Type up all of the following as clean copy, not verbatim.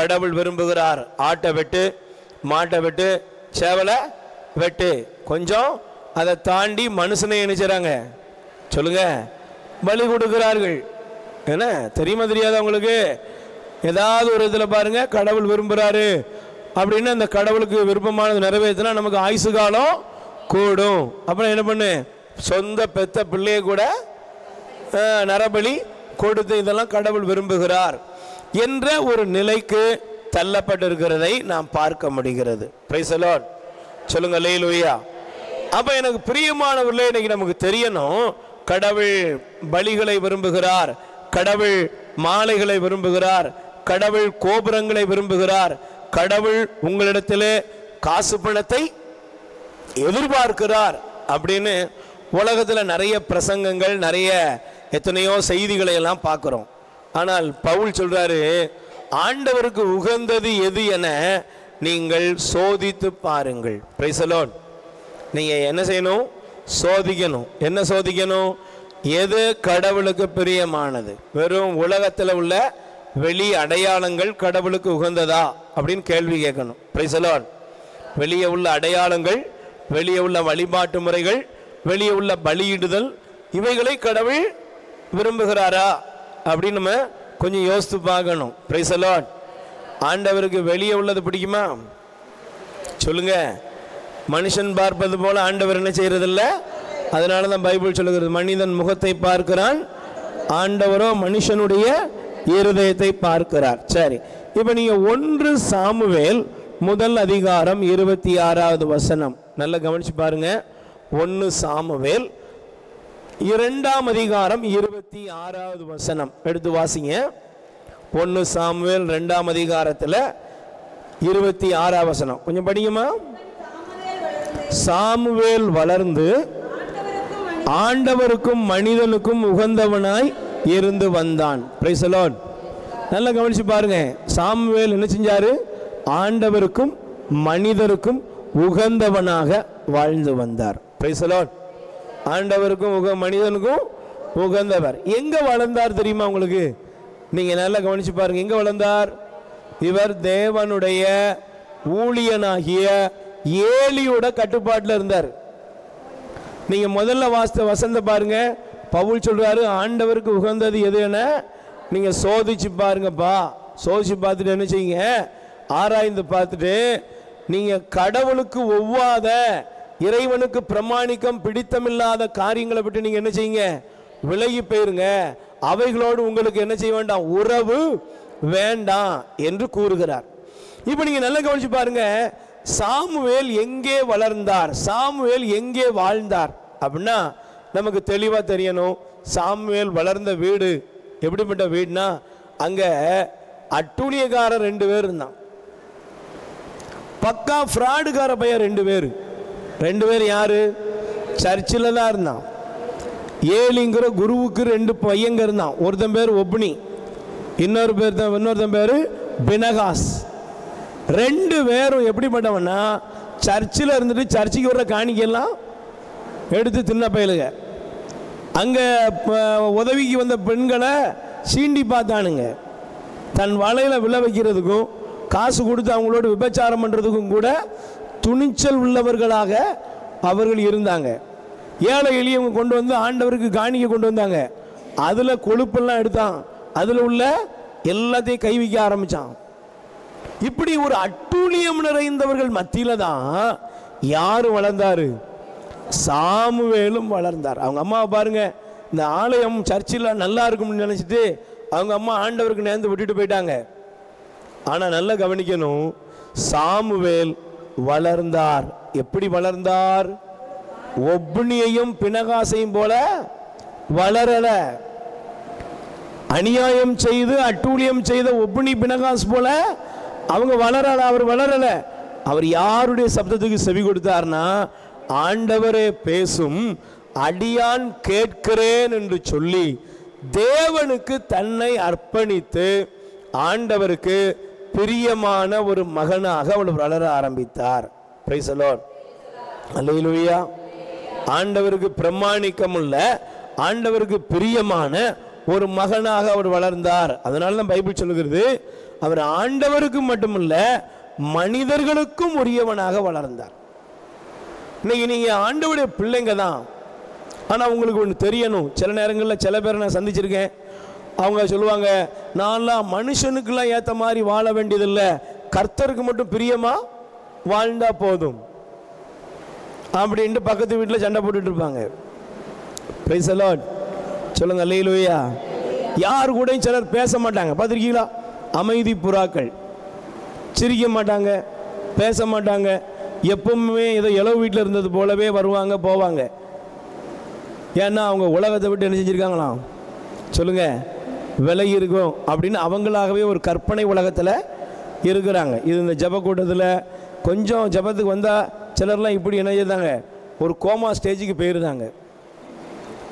கடவுள் விரும்புகிறார். ஆட்டை வெட்டு, மாட்டை வெட்டு, சேவலை வெட்டு. கொஞ்சம் அதை தாண்டி மனுஷனை நினைச்சாங்க சொல்லுங்க, பலி கொடுக்கிறார்கள். என்ன தெரியுமா தெரியாத உங்களுக்கு? ஏதாவது ஒரு இதில் பாருங்க, கடவுள் விரும்புகிறாரு அப்படின்னு அந்த கடவுளுக்கு விருப்பமானது நிறைவேற்றினா நமக்கு ஆயுசு காலம் கூடும். அப்புறம் என்ன பண்ணு, சொந்த பெத்த பிள்ளைய கூட நரபலி கொடுத்து இதெல்லாம் கடவுள் விரும்புகிறார் என்ற ஒரு நிலைக்கு தள்ளப்பட்டிருக்கிறதை நாம் பார்க்க முடிகிறது. பிரைஸ் தி லார்ட் சொல்லுங்க, அல்லேலூயா. அப்ப எனக்கு பிரியமானவர்களே, இன்னைக்கு நமக்கு தெரியணும், கடவுள் பலிகளை விரும்புகிறார், கடவுள் மாலைகளை விரும்புகிறார், கடவுள் கோபுரங்களை விரும்புகிறார், கடவுள் உங்களிடத்திலே காசு பணத்தை எதிர்பார்க்கிறார் அப்படின்னு உலகத்தில் நிறைய பிரசங்கங்கள், நிறைய எத்தனையோ செய்திகளை எல்லாம் பார்க்கிறோம். ஆனால் பவுல் சொல்றாரு, ஆண்டவருக்கு உகந்தது எது என நீங்கள் சோதித்து பாருங்கள். Price the Lord. நீங்க என்ன செய்யணும்? சோதிக்கணும். என்ன சோதிக்கணும்? எது கடவுளுக்கு பிரியமானது? வெறும் உலகத்தில் உள்ள வெளி அடையாளங்கள் கடவுளுக்கு உகந்ததா அப்படின்னு கேள்வி கேட்கணும். Price the Lord. வெளியே உள்ள அடையாளங்கள், வெளியே உள்ள வழிபாட்டு முறைகள், வெளியே உள்ள பலியிடுதல், இவைகளை கடவுள் விரும்புகிறாரா அப்படின்னு நம்ம கொஞ்சம் யோசித்து பார்க்கணும். Price the Lord. ஆண்டவருக்கு வெளியே உள்ளது பிடிக்குமா? சொல்லுங்க. மனுஷன் பார்ப்பது போல ஆண்டவர் என்ன செய்யறதில்ல. அதனால தான் பைபிள் சொல்லுகிறது, மனிதன் முகத்தை பார்க்கிறான், ஆண்டவரோ மனுஷனுடைய இருதயத்தை பார்க்கிறார். சரி, இப்போ நீங்க 1 சாமுவேல் முதல் அதிகாரம் 26வது வசனம் நல்லா கவனிச்சு பாருங்க. 1 சாமுவேல் 2ஆம் அதிகாரம் 26வது வசனம் எடுத்து வாசிங்க. 1 சாமுவேல் 2ஆம் அதிகாரத்தில் 26ஆம் வசனம் கொஞ்சம் படிக்குமா? சாமுவேல் வளர்ந்து ஆண்டவருக்கும் மனிதனுக்கும் உகந்தவனாய் இருந்து வந்தான். Price the Lord. நல்லா கவனிச்சு பாருங்க. சாமுவேல் என்ன செஞ்சாரு? ஆண்டவருக்கும் மனிதருக்கும் உகந்தவனாக வாழ்ந்து வந்தார். Praise the Lord. ஆண்டவருக்கும் மனிதனுக்கும் உகந்தவர். எங்க வளர்ந்தார் தெரியுமா உங்களுக்கு? நீங்க நல்லா கவனிச்சு பாருங்க. எங்க வளர்ந்தார்? இவர் தேவனுடைய ஊழியனாகிய ஏலியோட கட்டுப்பாட்டில் இருந்தார். நீங்க முதல்ல வாசித்த வசந்த பாருங்க. பவுல் சொல்றாரு, ஆண்டவருக்கு உகந்தது எது என நீங்க சோதிச்சு பாருங்கப்பா. சோதிச்சு பார்த்துட்டு என்ன செய்யுங்க? ஆராய்ந்து பார்த்துட்டு நீங்க கடவுளுக்கு ஒவ்வாத, இறைவனுக்கு பிரமாணிக்கம் பிடித்தமில்லாத காரியங்களை விட்டு நீங்க என்ன செய்யுங்க? விலகி போயிருங்க. அவைகளோடு உங்களுக்கு என்ன செய்ய வேண்டாம்? உறவு வேண்டாம் என்று கூறுகிறார். இப்ப நீங்க நல்லா கவனிச்சு பாருங்க. சாமுவேல் எங்கே வளர்ந்தார், சாமுவேல் எங்கே வாழ்ந்தார் அப்படின்னா நமக்கு தெளிவா தெரியணும். சாமுவேல் வளர்ந்த வீடு எப்படிப்பட்ட வீடுனா, அங்க அட்டூழியக்காரர் 2 பேர் இருந்தான், பக்கா ஃப்ராடுக்கார பையன் 2 பேர். 2 பேர் யாரு? சர்ச்சில் தான் இருந்தான். ஏலிங்கிற குருவுக்கு 2 பையங்க இருந்தான். ஒருத்தன் பேர் ஒப்னி, இன்னொருத்தன் பேர் பினகாஸ். 2 பேரும் எப்படிப்பட்டவன்னா, சர்ச்சில் இருந்துட்டு சர்ச்சுக்கு வர்ற காணிக்கெல்லாம் எடுத்து தின்ன பயலுங்க. அங்கே உதவிக்கு வந்த பெண்களை சீண்டி பார்த்தானுங்க. தன் வலையில் விழ வைக்கிறதுக்கும் காசு கொடுத்து அவங்களோட விபச்சாரம் பண்ணுறதுக்கும் கூட துணிச்சல் உள்ளவர்களாக அவர்கள் இருந்தாங்க. ஏழை எளியவங்க கொண்டு வந்து ஆண்டவருக்கு காணிக்கை கொண்டு வந்தாங்க. அதில் கொழுப்பெல்லாம் எடுத்தான், அதில் உள்ள எல்லாத்தையும் கை வைக்க ஆரம்பித்தான். இப்படி ஒரு அட்டூழியம் நிறைந்தவர்கள் மத்தியில தான் யாரு வளர்ந்தாரு? சாமுவேலும் வளர்ந்தார். அவங்க அம்மாவை பாருங்க, இந்த ஆலயம் சர்ச்சில் நல்லா இருக்கும்னு நினைச்சிட்டு அவங்க அம்மா ஆண்டவருக்கு நேர்ந்து விட்டுட்டு போயிட்டாங்க. ஆனா நல்லா கவனிக்கணும், சாமுவேல் வளர்ந்தார். எப்படி வளர்ந்தார்? ஒப்னியையும் பினகாசையும் போல வளரல. அநியாயம் செய்து அட்டூழியம் செய்த ஒப்னி பினகாஸ் போல அவங்க வளரல. அவர் வளரல. அவர் யாருடைய சப்தத்துக்கு செவி கொடுத்தார்னா, ஆண்டவரே பேசும், அடியான் கேட்கிறேன் என்று சொல்லி தேவனுக்கு தன்னை அர்ப்பணித்து ஆண்டவருக்கு பிரியமான ஒரு மகனாக அவர் வளர ஆரம்பித்தார். Praise the Lord. அல்லேலூயா. ஆண்டவருக்கு பிரமாணிக்கம் உள்ள, ஆண்டவருக்கு பிரியமான ஒரு மகனாக அவர் வளர்ந்தார். அதனால தான் பைபிள் சொல்லுகிறது, அவர் ஆண்டவருக்கு மட்டுமல்ல மனிதர்களுக்கும் உரியவனாக வளர்ந்தார். இன்னைக்கு நீங்க ஆண்டவருடைய பிள்ளைங்க தான். ஆனால் உங்களுக்கு ஒன்று தெரியணும், சில நேரங்களில் சில பேரை நான் சந்திச்சிருக்கேன். அவங்க சொல்லுவாங்க, நான்லாம் மனுஷனுக்கெல்லாம் ஏற்ற மாதிரி வாழ வேண்டியதில்லை, கர்த்தருக்கு மட்டும் பிரியமா வாழ்ந்தா போதும் அப்படின்ட்டு பக்கத்து வீட்டில் சண்டை போட்டுட்டு இருப்பாங்க. பிரைஸ் தி லார்ட் சொல்லுங்க, அல்லேலூயா. யார் கூடயும் சிலர் பேச மாட்டாங்க, பார்த்துருக்கீங்களா? அமைதி புறாக்கள், சிரிக்க மாட்டாங்க, பேச மாட்டாங்க, எப்பவுமே ஏதோ இளவு வீட்டில் இருந்தது போலவே வருவாங்க போவாங்க. ஏன்னா அவங்க உலகத்தை விட்டு என்ன செஞ்சுருக்காங்களாம் சொல்லுங்க, விலகி இருக்கும் அப்படின்னு அவங்களாகவே ஒரு கற்பனை உலகத்தில் இருக்கிறாங்க. இது இந்த ஜப கூட்டத்தில் கொஞ்சம் ஜபத்துக்கு வந்தால் சிலர்லாம் இப்படி என்ன செய்தாங்க, ஒரு கோமா ஸ்டேஜுக்கு போயிருந்தாங்க.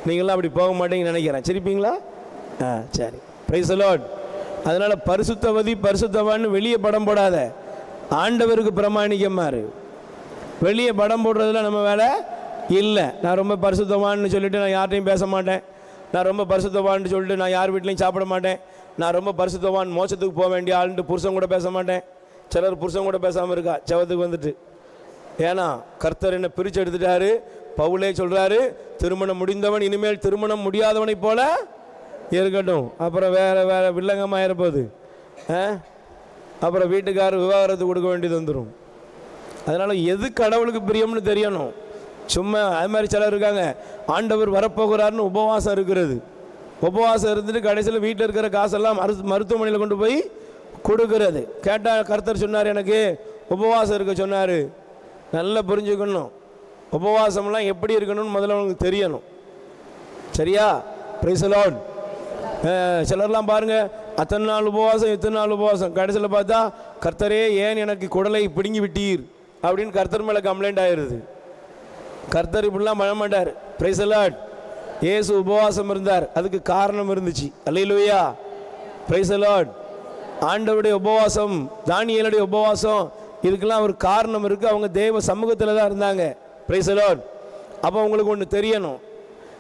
நீங்களாம் அப்படி போக மாட்டேங்கன்னு நினைக்கிறேன். சிரிப்பீங்களா? சரி, பிரைஸ் தி லார்ட். அதனால் பரிசுத்தவதி பரிசுத்தவான்னு வெளியே படம் போடாத, ஆண்டவருக்கு பிரமாணிக்கமாறு. வெளியே படம் போடுறதுல நம்ம வேலை இல்லை. நான் ரொம்ப பரிசுத்தவான்னு சொல்லிட்டு நான் யார்ட்டையும் பேச மாட்டேன், நான் ரொம்ப பரிசுத்தவான்னு சொல்லிட்டு நான் யார் வீட்லையும் சாப்பிட மாட்டேன், நான் ரொம்ப பரிசுத்தவான் மோட்சத்துக்கு போக வேண்டிய ஆளுன்ட்டு புருஷன் கூட பேச மாட்டேன். சிலர் புருஷன் கூட பேசாமல் இருக்கா ஜெபத்துக்கு வந்துட்டு. ஏன்னா கர்த்தர் என்ன பிரித்து எடுத்துட்டாரு. பவுலே சொல்கிறாரு, திருமணம் முடிந்தவன் இனிமேல் திருமணம் முடியாதவனை போல இருக்கட்டும். அப்புறம் வேறு வேறு வில்லங்கமாக இருப்பது, அப்புறம் வீட்டுக்காரர் விவாகரத்து கொடுக்க வேண்டியது வந்துடும். அதனால் எது கடவுளுக்கு பிரியம்னு தெரியணும். சும்மா அது மாதிரி சிலர் இருக்காங்க, ஆண்டவர் வரப்போகிறாருன்னு உபவாசம் இருக்கிறது. உபவாசம் இருந்துட்டு கடைசியில் வீட்டில் இருக்கிற காசெல்லாம் மருத்துவமனையில் கொண்டு போய் கொடுக்கறது. கேட்டால் கர்த்தர் சொன்னார், எனக்கு உபவாசம் இருக்க சொன்னார். நல்லா புரிஞ்சுக்கணும், உபவாசம்லாம் எப்படி இருக்கணும்னு முதல்ல உங்களுக்கு தெரியணும். சரியா? Price the Lord. சிலர்லாம் பாருங்கள், அத்தனை நாள் உபவாசம் இத்தனை நாள் உபவாசம், கடைசியில் பார்த்தா கர்த்தரே ஏன் எனக்கு குடலை பிடுங்கி விட்டீர் அப்படின்னு கர்த்தர் மேலே கம்ப்ளைண்ட் ஆயிடுது. கர்த்தர் இப்படிலாம் பண்ண மாட்டார். Price the Lord. இயேசு உபவாசம் இருந்தார், அதுக்கு காரணம் இருந்துச்சு. அல்லேலூயா, பிரைஸ் தி லார்ட். ஆண்டவருடைய உபவாசம், தானியேலுடைய உபவாசம், இதுக்கெல்லாம் ஒரு காரணம் இருக்குது. அவங்க தேவ சமூகத்தில் தான் இருந்தாங்க. Price the Lord. அப்போ உங்களுக்கு ஒன்று தெரியணும்,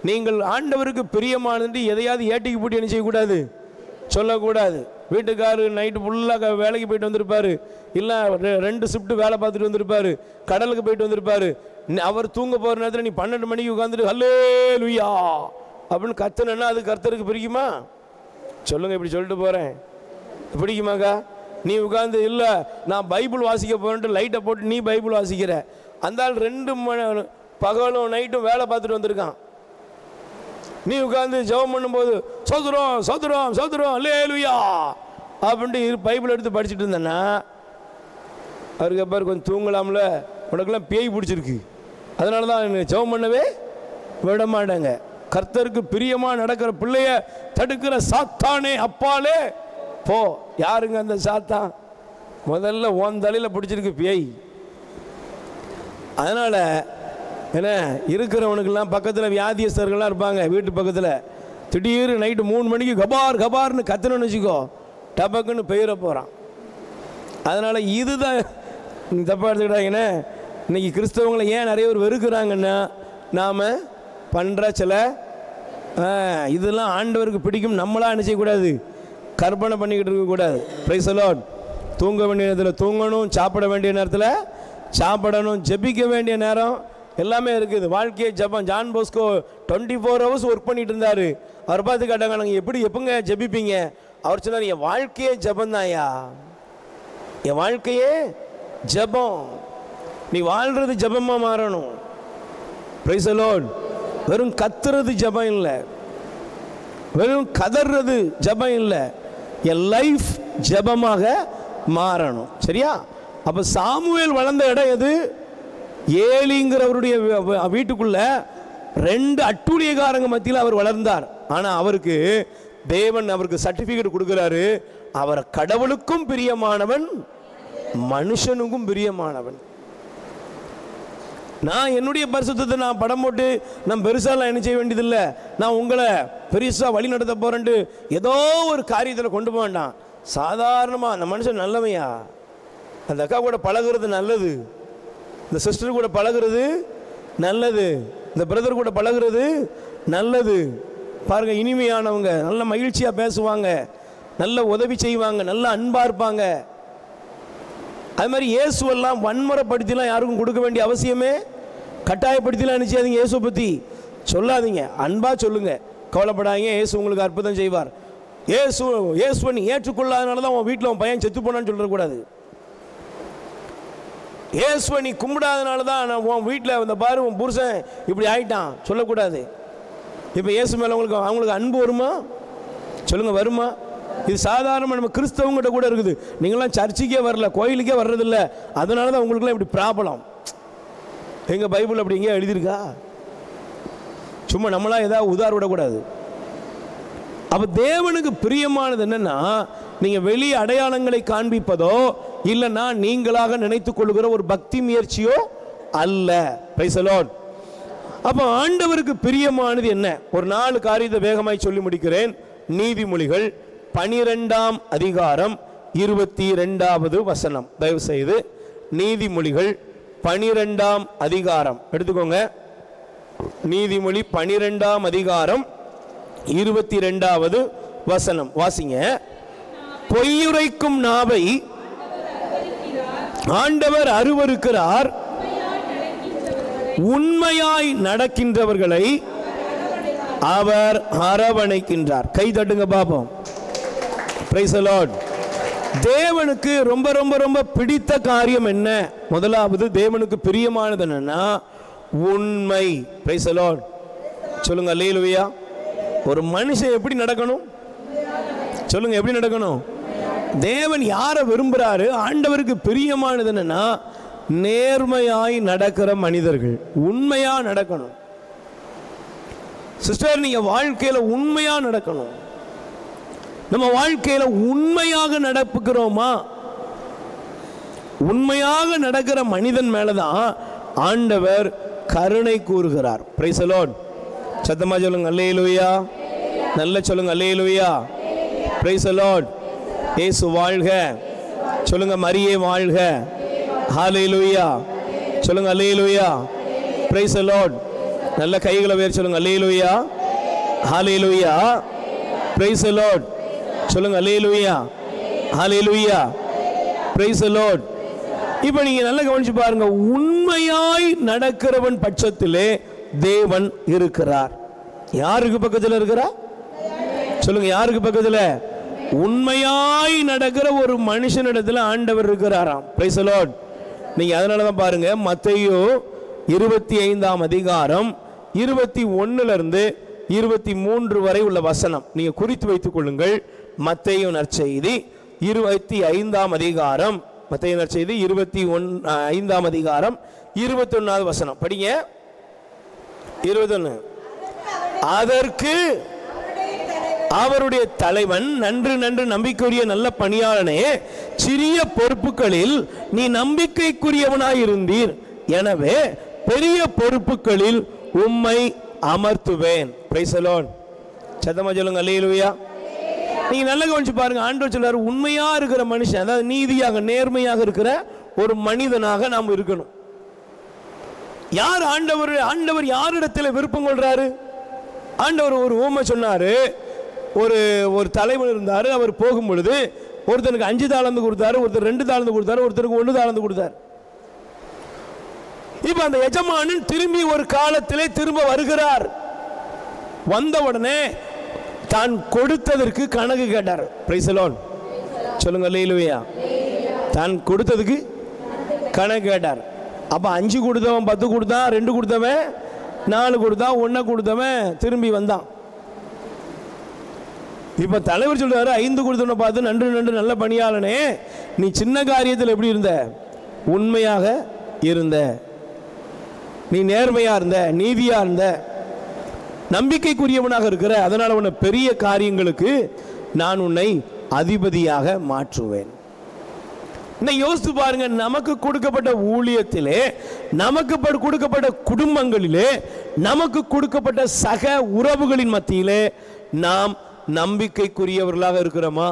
நீங்கள் ஆண்டவருக்கு பிரியமானது எதையாவது ஏட்டிக்கு போட்டு என்ன செய்யக்கூடாது, சொல்லக்கூடாது. வீட்டுக்காரர் நைட்டு ஃபுல்லாக வேலைக்கு போயிட்டு வந்திருப்பார், இல்லை 2 ஷிஃப்ட்டு வேலை பார்த்துட்டு வந்திருப்பார், கடலுக்கு போயிட்டு வந்திருப்பார். அவர் தூங்க போகிற நேரத்தில் நீ 12 மணிக்கு உட்காந்துட்டு அல்லேலூயா அப்படின்னு கத்துனா அது கர்த்தருக்கு பிடிக்குமா? சொல்லுங்கள், இப்படி சொல்லிட்டு போகிறேன், பிடிக்குமாக்கா? நீ உட்காந்து இல்லை நான் பைபிள் வாசிக்க போகிறேன்ட்டு லைட்டை போட்டு நீ பைபிள் வாசிக்கிற, அந்த ஆள் 2 மணி பகலும் நைட்டும் வேலை பார்த்துட்டு வந்திருக்கான். நீ உட்காந்து ஜெபம் பண்ணும்போது சோதரம் சோதரம் சோதரம் அல்லேலூயா அப்படின்ட்டு பைபிள் எடுத்து படிச்சுட்டு இருந்தேன்னா அவருக்கு அப்புறம் கொஞ்சம் தூங்கலாம்ல, உனக்கெல்லாம் பேய் பிடிச்சிருக்கு, அதனால தான் ஜெபம் பண்ணவே விட மாட்டாங்க. கர்த்தருக்கு பிரியமாக நடக்கிற பிள்ளைய தடுக்கிற சாத்தானே அப்பாலே போ. யாருங்க அந்த சாத்தான்? முதல்ல உன் தலையில் பிடிச்சிருக்கு பேய். அதனால் என்ன, இருக்கிறவனுக்கெல்லாம் பக்கத்தில் வியாதியஸ்தர்கள்லாம் இருப்பாங்க வீட்டு பக்கத்தில், திடீர்னு நைட்டு 3 மணிக்கு கபார் கபார்னு கத்தணும்னு வச்சுக்கோ, டபக்குன்னு பெயர போகிறான். அதனால் இதுதான் தப்பாக எடுத்துக்கிட்டாங்கன்னா, இன்றைக்கி கிறிஸ்தவங்களை ஏன் நிறைய பேர் வெறுக்கிறாங்கன்னா, நாம் பண்ணுற சில இதெல்லாம் ஆண்டவருக்கு பிடிக்கும், நம்மளாக என்ன செய்யக்கூடாது, கற்பனை பண்ணிக்கிட்டு இருக்கக்கூடாது. Price the Lord. தூங்க வேண்டிய நேரத்தில் தூங்கணும், சாப்பிட வேண்டிய நேரத்தில் சாப்பிடணும், ஜெபிக்க வேண்டிய நேரம் எல்லாமே இருக்குது. வாழ்க்கையை ஜபம். ஜான் போஸ்கோ 24 hours ஒர்க் பண்ணிட்டு இருந்தார். அவர் பார்த்து கேட்டாங்க, நாங்கள் எப்போங்க ஜெபிப்பீங்க? அவர் சொன்னார், என் வாழ்க்கையே ஜபம் தான்யா, என் வாழ்க்கையே ஜபம். நீ வாழ்றது ஜபமாக மாறணும். Price the Lord. வெறும் கத்துறது ஜபம் இல்லை, வெறும் கதறது ஜபம் இல்லை, என் லைஃப் ஜபமாக மாறணும். சரியா? அப்போ சாமுவேல் வளர்ந்த இடம் எது? ஏலிங்கிறவருடைய வீட்டுக்குள்ள 2 அட்டூழியக்காரங்க மத்தியில் அவர் வளர்ந்தார். ஆனால் அவருக்கு தேவன் அவருக்கு சர்டிஃபிகேட் கொடுக்குறாரு, அவர் கடவுளுக்கும் பிரியமானவன், மனுஷனுக்கும் பிரியமானவன். நான் என்னுடைய பரிசுத்தத்தை நான் படம் போட்டு நான் பெருசாலாம் என்ன செய்ய வேண்டியதில்லை, நான் உங்களை பெருசாக வழி நடத்த போகிறேன்ட்டு ஏதோ ஒரு காரியத்தில் கொண்டு போக வேண்டாம். சாதாரணமாக அந்த மனுஷன் நல்லவையா, அந்த அக்கா கூட பழகிறது நல்லது, இந்த சிஸ்டர் கூட பழகிறது நல்லது, இந்த பிரதர் கூட பழகிறது நல்லது. பாருங்கள், இனிமையானவங்க, நல்ல மகிழ்ச்சியாக பேசுவாங்க, நல்ல உதவி செய்வாங்க, நல்ல அன்பா இருப்பாங்க. அது மாதிரி இயேசுவெல்லாம் வன்முறைப்படுத்திலாம் யாருக்கும் கொடுக்க வேண்டிய அவசியமே, கட்டாயப்படுத்திலாம் நினைச்சாதீங்க. இயேசுவை பற்றி சொல்லாதீங்க, அன்பா சொல்லுங்க, கவலைப்படாதீங்க, இயேசு உங்களுக்கு அற்புதம் செய்வார். இயேசுவை நீ ஏற்றுக்கொள்ளாதனால தான் உன் வீட்டில் உன் பையன் செத்து போனான்னு சொல்லக்கூடாது. இயேசுவை நீ கும்பிடாதனால தான் நான் உன் வீட்டில் இந்த பாரு உன் புருஷன் இப்படி ஆயிட்டான் சொல்லக்கூடாது. இப்போ இயேசு மேலே அவங்களுக்கு அன்பு வருமா சொல்லுங்க, வருமா? இது சாதாரணமாக நம்ம கிறிஸ்தவங்கிட்ட கூட இருக்குது. நீங்களாம் சர்ச்சுக்கே வரல, கோயிலுக்கே வர்றதில்ல, அதனால தான் உங்களுக்குலாம் இப்படி ப்ராப்ளம். எங்கள் பைபிள் அப்படி எங்கேயா எழுதியிருக்கா? சும்மா நம்மளாம் ஏதாவது உதார விடக்கூடாது. அப்போ தேவனுக்கு பிரியமானது என்னன்னா, நீங்கள் வெளி அடையாளங்களை காண்பிப்பதோ இல்லைன்னா நீங்களாக நினைத்துக் கொள்ளுகிற ஒரு பக்தி முயற்சியோ அல்ல. Price the Lord. அப்போ ஆண்டவருக்கு பிரியமானது என்ன? ஒரு 4 காரியத்தை வேகமாய் சொல்லி முடிக்கிறேன். நீதிமொழிகள் 12ஆம் அதிகாரம் 22வது வசனம். தயவு செய்து நீதிமொழிகள் 12ஆம் அதிகாரம் எடுத்துக்கோங்க. நீதிமொழி 12ஆம் அதிகாரம் 22வது வசனம் வாசிங்க. பொய்யுரைக்கும் நாவை ஆண்டவர் அருவருக்கிறார், உண்மையாய் நடக்கின்றவர்களை அவர் அரவணைக்கின்றார். கை தட்டுங்க பாப்போம். Price the Lord. தேவனுக்கு ரொம்ப ரொம்ப ரொம்ப பிடித்த காரியம் என்ன? முதலாவது தேவனுக்கு பிரியமானது என்னன்னா உண்மை. Price the Lord. சொல்லுங்க அல்லேலூயா. ஒரு மனுஷன் எப்படி நடக்கணும் சொல்லுங்க, எப்படி நடக்கணும்? தேவன் யாரை விரும்புறாரு? ஆண்டவருக்கு பிரியமானது என்னன்னா நேர்மையாய் நடக்கிற மனிதர்கள், உண்மையா நடக்கணும். சிஸ்டர், நீங்க வாழ்க்கையில உண்மையா நடக்கணும். நம்ம வாழ்க்கையில உண்மையாக நடப்புகிறோமா? உண்மையாக நடக்கிற மனிதன் மேலதான் ஆண்டவர் கருணை கூறுகிறார். Price the Lord. சத்தமா சொல்லுங்க அல்லேலூயா. நல்ல சொல்லுங்க அல்லேலூயா. Price the Lord. இயேசு வாழ்க. சொல்லுங்க மரியே வாழ்க. ஹல்லேலூயா. சொல்லுங்க அல்லேலூயா. Price the Lord. நல்ல கைகளை உயர்த்தி சொல்லுங்க அல்லேலூயா. ஹல்லேலூயா. Price the Lord. சொல்லுங்க அல்லேலூயா. ஹல்லேலூயா. Price the Lord. இப்போ நீங்க நல்லா கவனிச்சு பாருங்க. உண்மையாய் நடக்கிறவன் பட்சத்திலே தேவன் இருக்கிறார். யாருக்கு பக்கத்தில் இருக்கிறார் சொல்லுங்க, யாருக்கு பக்கத்தில்? உண்மையாய் நடக்கிற ஒரு மனுஷனிடத்தில் ஆண்டவர் இருக்கிறாராம். Price the Lord. நீங்க அதனால தான் பாருங்க, மத்தேயு 25ஆம் அதிகாரம் 21 இருந்து 23 வரை உள்ள வசனம் நீங்க குறித்து வைத்துக் கொள்ளுங்கள். மத்தேயு நற்செய்தி 25ஆம் அதிகாரம், மத்தேயு நற்செய்தி 25ஆம் அதிகாரம் 21வது வசனம் படிங்க. 21. அதற்கு அவருடைய தலைவன், நன்று நன்று நம்பிக்கைக்குரிய நல்ல பணியாளனே, சிறிய பொறுப்புகளில் நீ நம்பிக்கைக்குரியவனாயிருந்தீர், எனவே பெரிய பொறுப்புகளில் உம்மை அமர்த்துவேன். Price the Lord. சத்தமா சொல்லுங்க அல்லேலூயா. நீங்க நல்லா கவனிச்சு பாருங்க. ஆண்டவர் சொல்றாரு உண்மையா இருக்கிற மனுஷன், அதாவது நீதியாக நேர்மையாக இருக்கிற ஒரு மனிதனாக நாம் இருக்கணும். யார் ஆண்டவர்? ஆண்டவர் யாரிடத்தில் விருப்பம் கொள்றாரு? ஆண்டவர் ஒரு ஊமை சொன்னாரு. ஒரு தலைவன் இருந்தாரு. அவர் போகும் பொழுது ஒருத்தனுக்கு 5 தாளந்து கொடுத்தாரு, ஒருத்தர் 2 தாளந்து கொடுத்தாரு, ஒருத்தருக்கு 1 தாளந்து கொடுத்தாரு. இப்ப அந்த எஜமானன் திரும்பி ஒரு காலத்திலே திரும்ப வருகிறார். வந்த உடனே தான் கொடுத்ததற்கு கணக்கு கேட்டார். Price the Lord. சொல்லுங்க அல்லேலூயா. தான் கொடுத்ததுக்கு கணக்கு கேட்டார். அப்ப 5 கொடுத்தவன் 10 கொடுத்தான், 2 கொடுத்தவன் 4 கொடுத்தான், 1 கொடுத்தவன் திரும்பி வந்தான். இப்ப தலைவர் சொல்றாரு 5 கொடுத்தவனை பார்த்து, நன்று நன்று நல்ல பணியாளனே, நீ சின்ன காரியத்தில் எப்படி இருந்த? உண்மையாக இருந்த, நீ நேர்மையா இருந்த, நீதியா இருந்த, நம்பிக்கைக்குரியவனாக இருக்கிற, அதனால உன்னை பெரிய காரியங்களுக்கு நான் உன்னை அதிபதியாக மாற்றுவேன். யோசித்து பாருங்க. நமக்கு கொடுக்கப்பட்ட ஊழியத்திலே, நமக்கு கொடுக்கப்பட்ட குடும்பங்களிலே, நமக்கு கொடுக்கப்பட்ட சக உறவுகளின் மத்தியிலே நாம் நம்பிக்கைக்குரியவர்களாக இருக்கிறோமா?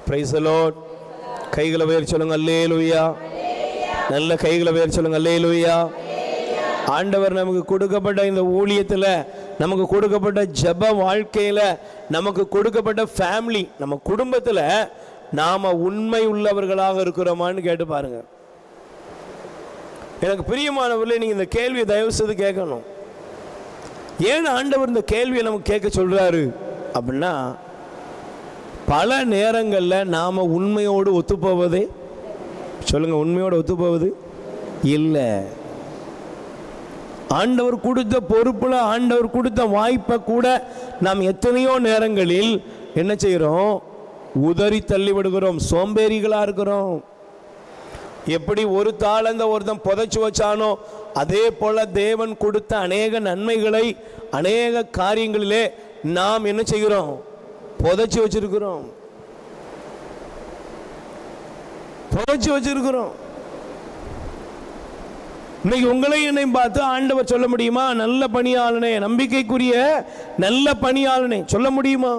Price the Lord. கைகளை உயர்த்தி சொல்லுங்க அல்லேலூயா. நல்ல கைகளை உயர்த்தி சொல்லுங்க அல்லேலூயா. ஆண்டவர் நமக்கு கொடுக்கப்பட்ட இந்த ஊழியத்தில் நமக்கு கொடுக்கப்பட்ட ஜெப வாழ்க்கையில, நமக்கு கொடுக்கப்பட்ட ஃபேமிலி, நம்ம குடும்பத்தில் நாம உண்மை உள்ளவர்களாக இருக்கிறோமான்னு கேட்டு பாருங்க. எனக்கு பிரியமானவர்களே, நீங்க இந்த கேள்வியை தயவு செய்து கேட்கணும். ஏன் ஆண்டவர் இந்த கேள்வியை நமக்கு கேட்க சொல்றாரு அப்படின்னா, பல நேரங்களில் நாம உண்மையோடு ஒத்துப்போவதே, சொல்லுங்க, உண்மையோடு ஒத்துப்போவது இல்லை. ஆண்டவர் கொடுத்த பொறுப்புல, ஆண்டவர் கொடுத்த வாய்ப்பை கூட நாம் எத்தனையோ நேரங்களில் என்ன செய்கிறோம்? உதறி தள்ளிவிடுகிறோம், சோம்பேறிகளா இருக்கிறோம். எப்படி ஒரு தாளந்த ஒருத்தன் புதைச்சு வச்சானோ, அதே போல தேவன் கொடுத்த அநேக நன்மைகளை அநேக காரியங்களிலே நாம் என்ன செய்கிறோம்? புதைச்சு வச்சிருக்கிறோம், புதைச்சு வச்சிருக்கிறோம். இன்னைக்கு உங்களை என்னையும் பார்த்து ஆண்டவர் சொல்ல முடியுமா? நல்ல பணியாளனே, நம்பிக்கைக்குரிய நல்ல பணியாளனே சொல்ல முடியுமா?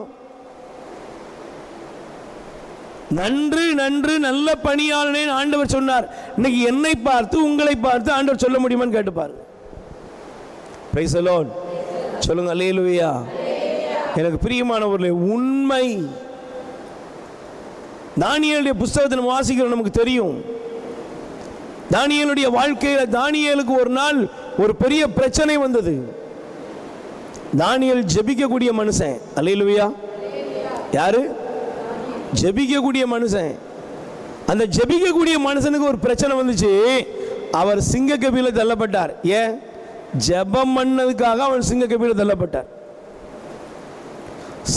நன்று நன்று நல்ல பணியாளனே ஆண்டவர் சொன்னார். இன்னைக்கு என்னை பார்த்து உங்களை பார்த்து ஆண்டவர் சொல்ல முடியுமான்னு கேட்டுப்பாரு. Price the Lord. சொல்லுங்க அல்லேலூயா. எனக்கு பிரியமானவர்களே, உண்மை. தானியேலுடைய புத்தகத்தை நம்ம வாசிக்கிறோம், நமக்கு தெரியும். தானியேலுடைய வாழ்க்கையில் தானியேலுக்கு ஒரு நாள் ஒரு பெரிய பிரச்சனை வந்தது. தானியேல் ஜெபிக்கக்கூடிய மனுஷன். அல்லேலூயா. யாரு? ஜெபிக்கக்கூடிய மனுஷன். அந்த ஜெபிக்கக்கூடிய மனுஷனுக்கு ஒரு பிரச்சனை வந்துச்சு. அவர் சிங்க கபில தள்ளப்பட்டார். ஏன்? ஜெபம் பண்ணதுக்காக அவர் சிங்க கபில தள்ளப்பட்டார்.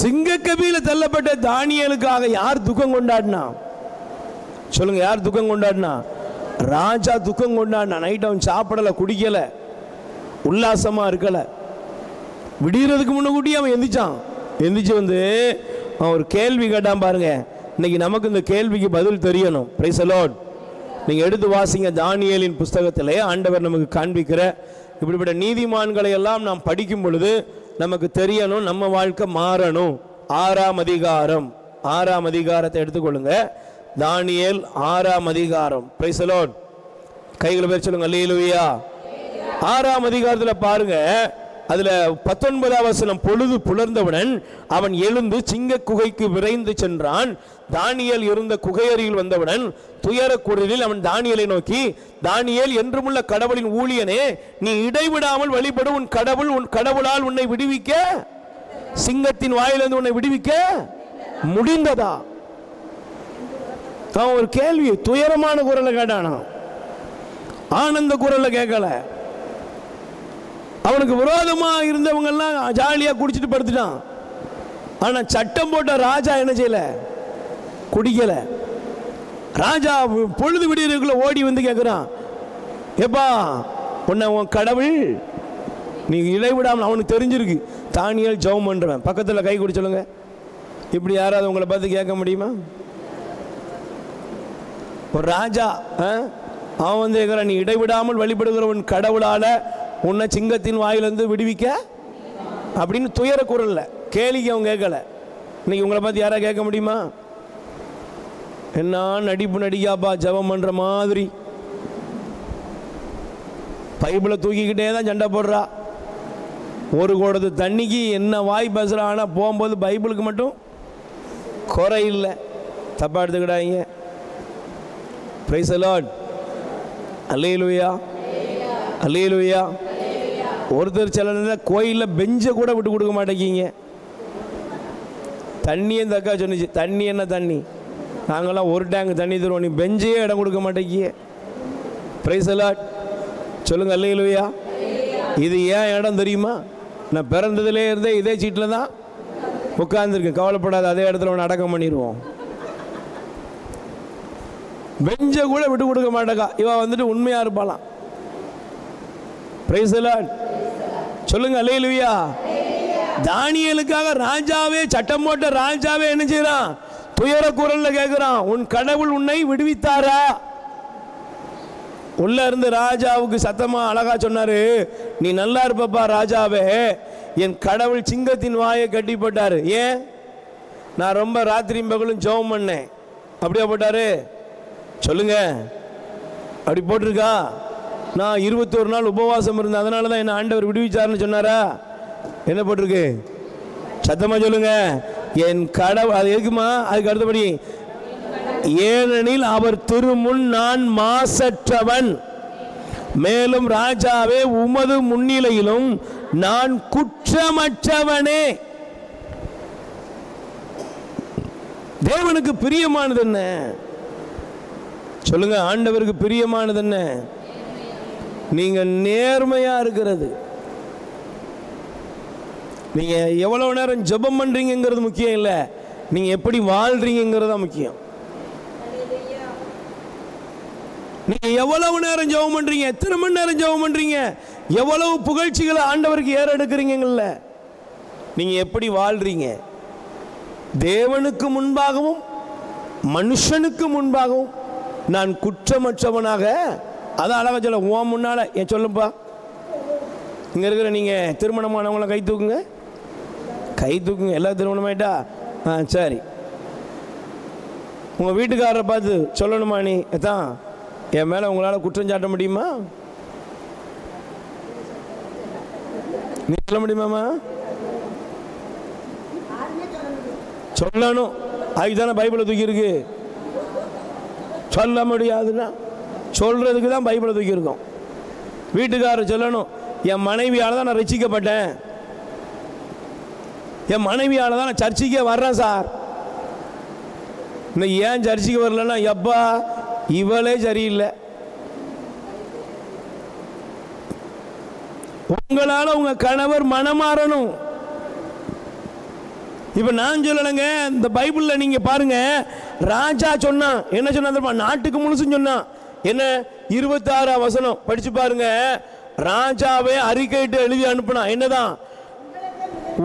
சிங்க கபில தள்ளப்பட்ட தானியேலுக்காக யார் துக்கம் கொண்டாடினா? சொல்லுங்க, யார் துக்கம் கொண்டாடினா? ராஜா துக்கம் கொண்டாடினா. நைட் அவன் சாப்பிடல, குடிக்கல, உல்லாசமா இருக்கல. விடியறதுக்கு முன்னாடி அவன் எந்திரிச்சான். எந்திரிச்சு வந்து அவன் ஒரு கேள்வி கேட்டான் பாருங்க. இன்னைக்கு நமக்கு இந்த கேள்விக்கு பதில் தெரியணும். Price the Lord. நீங்க எடுத்து வாசிங்க, தானியேலின் புஸ்தகத்திலே ஆண்டவர் நமக்கு காண்பிக்கிற இப்படிப்பட்ட நீதிமான்களை எல்லாம் நாம் படிக்கும் பொழுது நமக்கு தெரியணும், நம்ம வாழ்க்கை மாறணும். 6ஆம் அதிகாரம், 6ஆம் அதிகாரத்தை எடுத்துக்கொள்ளுங்க. தானியேல் 6ஆம் அதிகாரம். Price the Lord. கைகளை பேர் சொல்லுங்க அல்லேலூயா. 6ஆம் அதிகாரத்தில் பாருங்க, அதுல 19ஆம் வசனம். பொழுது புலர்ந்தவுடன் அவன் எழுந்து சிங்க குகைக்கு விரைந்து சென்றான். தானியேல் இருந்த குகையருகில் வந்தவுடன் துயர குரலில் அவன் தானியேலை நோக்கி, தானியேல், என்றுமுள்ள கடவுளின் ஊழியனே, நீ இடைவிடாமல் வழிபடும் உன் கடவுள், உன் கடவுளால் உன்னை விடுவிக்க, சிங்கத்தின் வாயிலிருந்து உன்னை விடுவிக்க முடிந்ததா? அவன் ஒரு கேள்வி, துயரமான குரலை கேட்டானா, ஆனந்த குரலை கேட்கல. அவனுக்கு விரோதமா இருந்தவங்க எல்லாம் ஜாலியா குடிச்சிட்டு படுத்துட்டான். ஆனா சட்டம் போட்ட ராஜா என்ன செய்யல? குடிக்கல. ராஜா பொழுது விடியறதுக்குள்ள ஓடி வந்து கேட்கிறான், ஏப்பா, உன்னை உன் கடவுள் நீ இடைவிடாமல், அவனுக்கு தெரிஞ்சிருக்கு தானியேல் ஜெபம் பண்றவன். பக்கத்தில் கை குடி சொல்லுங்க. இப்படி யாராவது உங்களை பார்த்து கேட்க முடியுமா? ஒரு ராஜா அவன் வந்து கேட்கிறான், நீ இடைவிடாமல் வழிபடுகிற உன் கடவுளால உன்னை சிங்கத்தின் வாயிலிருந்து விடுவிக்க அப்படின்னு துயர குரல்ல கேளிக்கை அவன் கேட்கல. இன்னைக்கு உங்களை பார்த்து யாரா கேட்க முடியுமா? என்ன நடிப்பு நடிக்காப்பா, ஜெபம் பண்ற மாதிரி பைபிளை தூக்கிக்கிட்டே தான் சண்டை போடுறா. ஒரு குடத்து தண்ணிக்கு என்ன வாய் பேசுறா. ஆனா போகும்போது பைபிளுக்கு மட்டும் குறை இல்லை. தப்பா எடுத்துக்கிட்டாங்க. Praise the Lord. அல்லேலூயா, அல்லேலூயா. ஒருத்தர் சில கோயிலில் பெஞ்சை கூட விட்டு கொடுக்க மாட்டேங்கிங்க. தண்ணியும் தக்கா சொன்னிச்சு, தண்ணி என்ன தண்ணி, நாங்களாம் ஒரு டேங்க் தண்ணி தருவோம், நீ பெஞ்சையே இடம் கொடுக்க மாட்டேங்கிய. Price the Lord. சொல்லுங்க அல்லேலூயா. இது ஏன் இடம் தெரியுமா? நான் பிறந்ததுலே இருந்தே இதே சீட்டில் தான் உட்கார்ந்துருக்கேன். கவலைப்படாத, அதே இடத்துல ஒன்று அடக்கம் பண்ணிடுவோம். பெஞ்சை கூட விட்டு கொடுக்க மாட்டேக்கா. இவன் வந்துட்டு உண்மையா இருப்பாளாம். Price the Lord. சொல்லுங்க அல்லேலூயா. தானியேலுக்காக ராஜாவே, சட்டம் போட்ட ராஜாவே என்ன செய்யறான்? துயர குரல்ல கேட்கிறான், உன் கடவுள் உன்னை விடுவித்தாரா? உள்ள இருந்து ராஜாவுக்கு சத்தமா அழகா சொன்னாரு, நீ நல்லா இருப்பப்பா ராஜாவே, என் கடவுள் சிங்கத்தின் வாயை கட்டி போட்டாரு. ஏன்? நான் ரொம்ப ராத்திரியும் பகலும் ஜெபம் பண்ணேன். அப்படியே போட்டாரு? சொல்லுங்க, அப்படி போட்டிருக்கா? நான் 21 நாள் உபவாசம் இருந்தேன், அதனால தான் என்ன ஆண்டவர் விடுவிச்சாருன்னு சொன்னாரா? என்ன போட்டிருக்கு? சத்தமா சொல்லுங்க. என் கடவுள். அது எதுக்குமா? அதுக்கு அடுத்தபடி, ஏனெனில் அவர் திருமுன் நான் மாசற்றவன், மேலும் ராஜாவே உமது முன்னிலையிலும் நான் குற்றமற்றவனே. தேவனுக்கு பிரியமானது என்ன சொல்லுங்க? ஆண்டவருக்கு பிரியமானது என்ன? நீங்க நேர்மையா இருக்கிறது. நீங்க எவ்வளவு நேரம் ஜெபம் பண்றீங்கிறது முக்கியம் இல்லை, நீங்க எப்படி வாழ்றீங்கிறது தான் முக்கியம். நீங்க எவ்வளவு நேரம் ஜெபம் பண்றீங்க, எத்தனை மணி நேரம் ஜெபம் பண்றீங்க, எவ்வளவு புகழ்ச்சிகளை ஆண்டவருக்கு ஏறெடுக்கிறீங்கல்ல, நீங்க எப்படி வாழ்றீங்க? தேவனுக்கு முன்பாகவும் மனுஷனுக்கு முன்பாகவும் நான் குற்றமற்றவனாக. அதான் அழகா சொல்ல, உன் முன்னால ஏன் சொல்லுப்பா. இங்க இருக்கிற நீங்க திருமணமானவங்கள கை தூக்குங்க, கை தூக்குங்க. எல்லாம் திருமணமாயிட்டா? சரி. உங்க வீட்டுக்காரரை பார்த்து சொல்லணுமா, நீ தான் என் மேல உங்களால குற்றம் சாட்ட முடியுமா? நீ சொல்ல முடியுமாமா? சொல்லணும். அதுதானே பைபிளை தூக்கி இருக்கு. சொல்ல முடியாதுன்னா சொல்றதுக்கு தான் பைபிளை தூக்கி இருக்கும். வீட்டுக்காரர் சொல்லணும், என் மனைவியால தான் நான் ரட்சிக்கப்பட்டேன், என் மனைவியால தான் நான் சர்ச்சைக்கே வர்றேன் சார். இன்னைக்கு ஏன் சர்ச்சைக்கு வரலன்னா, எப்பா இவளே சரியில்லை. உங்களால உங்க கணவர் மனமாறணும். இப்ப நான் சொல்லலைங்க, இந்த பைபிள்ல நீங்க பாருங்க, ராஜா சொன்னா என்ன சொன்னா, நாட்டுக்கு முழுசும் சொன்னா என்ன, 26 வசனம் படிச்சு பாருங்க. ராஜாவே அறிக்கையிட்டு எழுதி அனுப்புனா என்னதான்,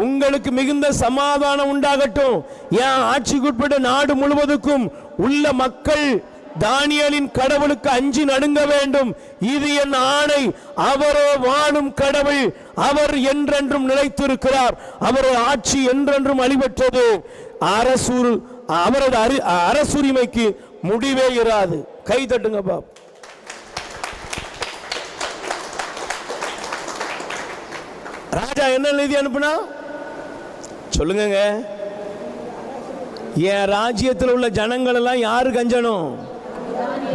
உங்களுக்கு மிகுந்த சமாதானம் உண்டாகட்டும், என் ஆட்சிக்குட்பட்ட நாடு முழுவதுக்கும் உள்ள மக்கள் தானியேலின் கடவுளுக்கு அஞ்சி நடுங்க வேண்டும், இது என் ஆணை, அவரோ வாழும் கடவுள், அவர் என்றென்றும் நிலைத்திருக்கிறார், அவரது ஆட்சி என்றென்றும் அழிவற்றது, அவரது அரசுரிமைக்கு முடிவே இராது. கை தட்டுங்க பாப். ராஜா என்ன எழுதி அனுப்புனா சொல்லுங்க. என் ராஜ்யத்தில் உள்ள ஜனங்கள் எல்லாம் யாருக்கு அஞ்சணும்?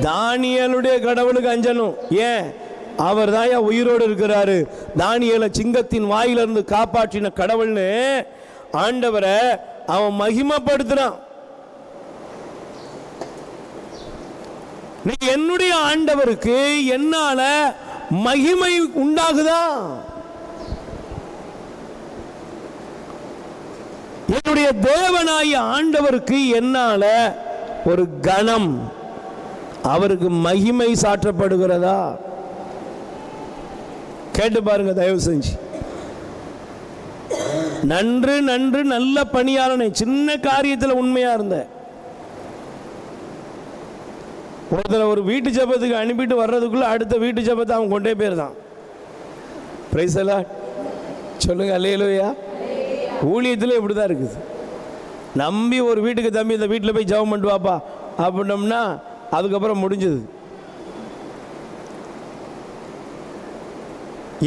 தானியேலுடைய கடவுளுக்கு அஞ்சணும். ஏன்? அவர் தான் உயிரோடு இருக்கிறாரு. தானியேலை சிங்கத்தின் வாயிலிருந்து காப்பாற்றின கடவுள்னு ஆண்டவரை அவன் மகிமைப்படுத்துறான். என்னுடைய ஆண்டவருக்கு என்னால மகிமை உண்டாகுதா? என்னுடைய தேவனாகிய ஆண்டவருக்கு என்னால ஒரு கணம், அவருக்கு மகிமை சாற்றப்படுகிறதா? கேட்டு பாருங்க தயவு செஞ்சு. நன்று நன்று நல்ல பணியாளனை, சின்ன காரியத்தில் உண்மையா இருந்த ஒருத்தர் ஒரு வீட்டு ஜெபத்துக்கு அனுப்பிட்டு வர்றதுக்குள்ள அடுத்த வீட்டு ஜெபத்தை அவன் கொண்டே போயிருந்தான். பிரைஸ் எல்லாம் சொல்லுங்க. அல்லேலூயா. ஊழியத்தில் இப்படிதான் இருக்குது. நம்பி ஒரு வீட்டுக்கு, தம்பி இந்த வீட்டில் போய் ஜெபம் பண்ணிட்டு வாப்பா அப்படின்னோம்னா அதுக்கப்புறம் முடிஞ்சது.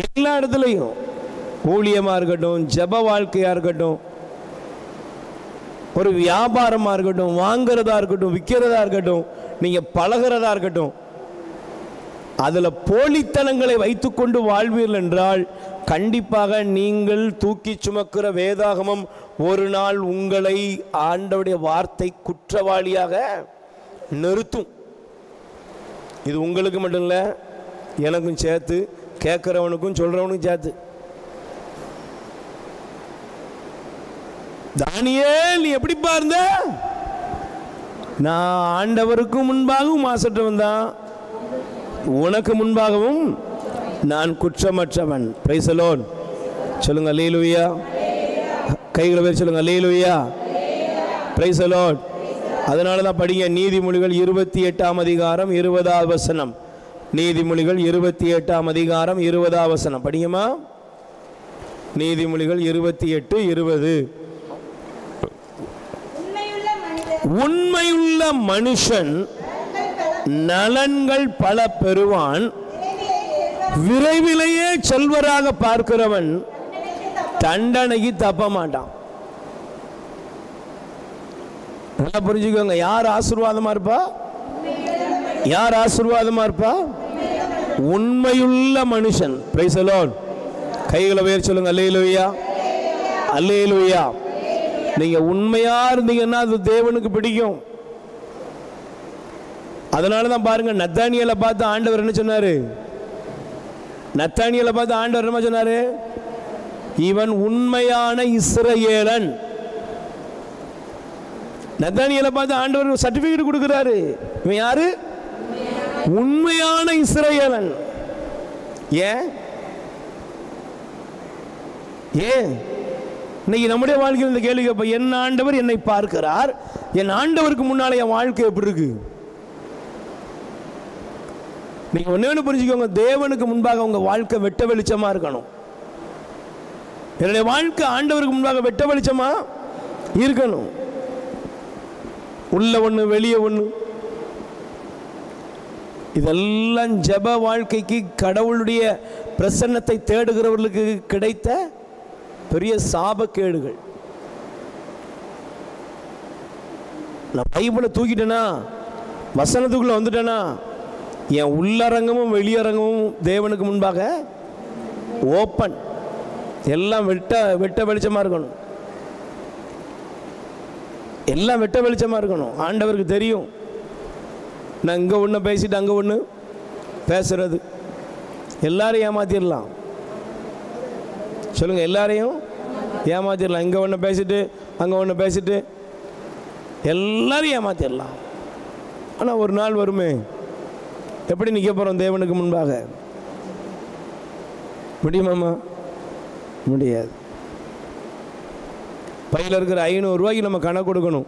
எல்லா இடத்துலையும் ஊழியமாக இருக்கட்டும், ஜெப வாழ்க்கையாக இருக்கட்டும், ஒரு வியாபாரமாக இருக்கட்டும், வாங்கிறதா இருக்கட்டும், விற்கிறதா இருக்கட்டும், நீங்கள் பழகிறதா இருக்கட்டும், அதில் போலித்தனங்களை வைத்துக்கொண்டு வாழ்வீர்கள் என்றால் கண்டிப்பாக நீங்கள் தூக்கி சுமக்கிற வேதாகமம் ஒரு நாள் உங்களை ஆண்டவருடைய வார்த்தை குற்றவாளியாக நிறுத்தும். இது உங்களுக்கு மட்டும் இல்லை, எனக்கும் சேர்த்து, கேட்கிறவனுக்கும் சொல்றவனுக்கும் சேர்த்து. தானியேல், நீ எப்படி பாருந்த? நான் ஆண்டவருக்கு முன்பாகவும் மாசற்றவன் தான், உனக்கு முன்பாகவும் நான் குற்றமற்றவன். Price the Lord. சொல்லுங்க அல்லேலூயா. கைகளை பேர் சொல்லுங்க அல்லேலூயா. Price the Lord. அதனால தான் படிங்க நீதிமொழிகள் 28ஆம் அதிகாரம் 20ஆவது வசனம். நீதிமொழிகள் 28ஆம் அதிகாரம் 20ஆவது வசனம் படிங்கம்மா. நீதிமொழிகள் 28:20. உண்மையுள்ள மனுஷன் நலன்கள் பல பெறுவான், விரைவிலேயே செல்வராக பார்க்கிறவன் தண்டனைக்கு தப்ப மாட்டான். நல்லா புரிஞ்சுக்கோங்க. யார் ஆசீர்வாதமா இருப்பா? யார் ஆசீர்வாதமா இருப்பா? உண்மையுள்ள மனுஷன். Praise the Lord. கைகளை உயர்த்தி சொல்லுங்க அல்லேலூயா, அல்லேலூயா. நீங்க உண்மையா இருந்தீங்கன்னா அது தேவனுக்கு பிடிக்கும். அதனாலதான் பாருங்க, நத்தானியலை பார்த்து ஆண்டவர் என்ன சொன்னாரு? நத்தானியலை பார்த்து ஆண்டவர் என்ன சொன்னாரு? இவன் உண்மையான இஸ்ரவேலன். நத்தானியலை பார்த்து ஆண்டவர் சர்டிபிகேட் கொடுக்கிறாரு. இவன் யாரு? உண்மையான இஸ்ரவேலன். ஏன் ஏன் இன்னைக்கு நம்முடைய வாழ்க்கையில் இந்த கேள்வி கேட்ப, என் ஆண்டவர் என்னை பார்க்கிறார், என் ஆண்டவருக்கு முன்னாலே என் வாழ்க்கை எப்படி இருக்கு? நீங்க ஒண்ணு புரிஞ்சுக்கோங்க, தேவனுக்கு முன்பாக உங்க வாழ்க்கை வெட்ட வெளிச்சமா இருக்கணும். என்னுடைய வாழ்க்கை ஆண்டவருக்கு முன்பாக வெட்ட வெளிச்சமா இருக்கணும். உள்ள ஒண்ணு வெளியே ஒண்ணு. இதெல்லாம் ஜெப வாழ்க்கைக்கு, கடவுளுடைய பிரசன்னத்தை தேடுகிறவர்களுக்கு கிடைத்த பெரிய சாபக்கேடுகள். நான் பைபிளை தூக்கிட்டேனா, வசனத்துக்குள்ள வந்துட்டேனா, என் உள்ளரங்கமும் வெளியரங்கமும் தேவனுக்கு முன்பாக ஓப்பன். எல்லாம் வெட்ட வெளிச்சமா இருக்கணும். எல்லாம் வெட்ட வெளிச்சமா இருக்கணும். ஆண்டவருக்கு தெரியும் நான் இங்கே ஒன்று பேசிட்டு அங்கே ஒன்று பேசுறது. எல்லாரையும் ஏமாத்திடலாம். சொல்லுங்கள், எல்லாரையும் ஏமாத்திடலாம். இங்கே ஒன்று பேசிட்டு அங்கே ஒன்று பேசிட்டு எல்லாரையும் ஏமாத்திடலாம். ஆனால் ஒரு நாள் வருமே, எப்படி நிற்க போகிறோம் தேவனுக்கு முன்பாக? முடியுமாம்மா? முடியாது. பையில் இருக்கிற 500 ரூபாய்க்கு நம்ம கணக்கு கொடுக்கணும்.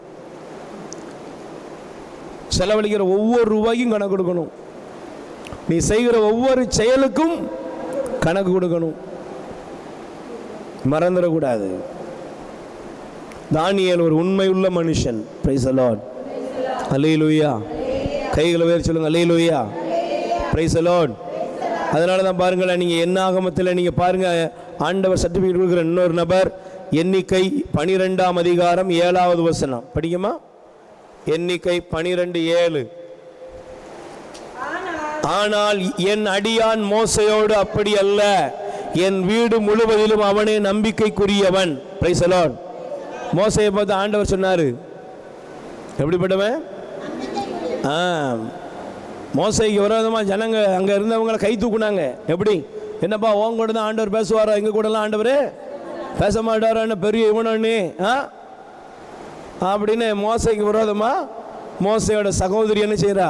செலவழிக்கிற ஒவ்வொரு ரூபாய்க்கும் கணக்கு கொடுக்கணும். நீ செய்கிற ஒவ்வொரு செயலுக்கும் கணக்கு கொடுக்கணும். மறந்துடக்கூடாது. தானியேல் ஒரு உண்மையுள்ள மனுஷன். Praise the Lord. அல்லேலூயா. கைகளை உயர்த்தி சொல்லுங்க அல்லேலூயா. Price the Lord. அதனால தான் பாருங்களேன், நீங்கள் என்னாகமத்தில் நீங்கள் பாருங்க, ஆண்டவர் சர்டிஃபிகேட் கொடுக்குற இன்னொரு நபர், எண்ணிக்கை 12ஆம் அதிகாரம் 7வது வசனம் படிக்குமா? எண்ணிக்கை 12:7. ஆனால் என் அடியான் மோசையோடு அப்படி அல்ல, என் வீடு முழுவதிலும் அவனே நம்பிக்கைக்குரியவன். Price the Lord. மோசையை பார்த்து ஆண்டவர் சொன்னாரு, எப்படிப்பட்டவன்? மோசைக்கு விரோதமாக ஜனங்க அங்கே இருந்தவங்களை கை தூக்குனாங்க. எப்படி? என்னப்பா உன் கூட தான் ஆண்டவர் பேசுவாரா, எங்கள் கூடலாம் ஆண்டவர் பேச மாட்டாரான்னு பெரிய இவனே அப்படின்னு மோசைக்கு விரோதமாக மோசையோட சகோதரி என்ன செய்கிறா?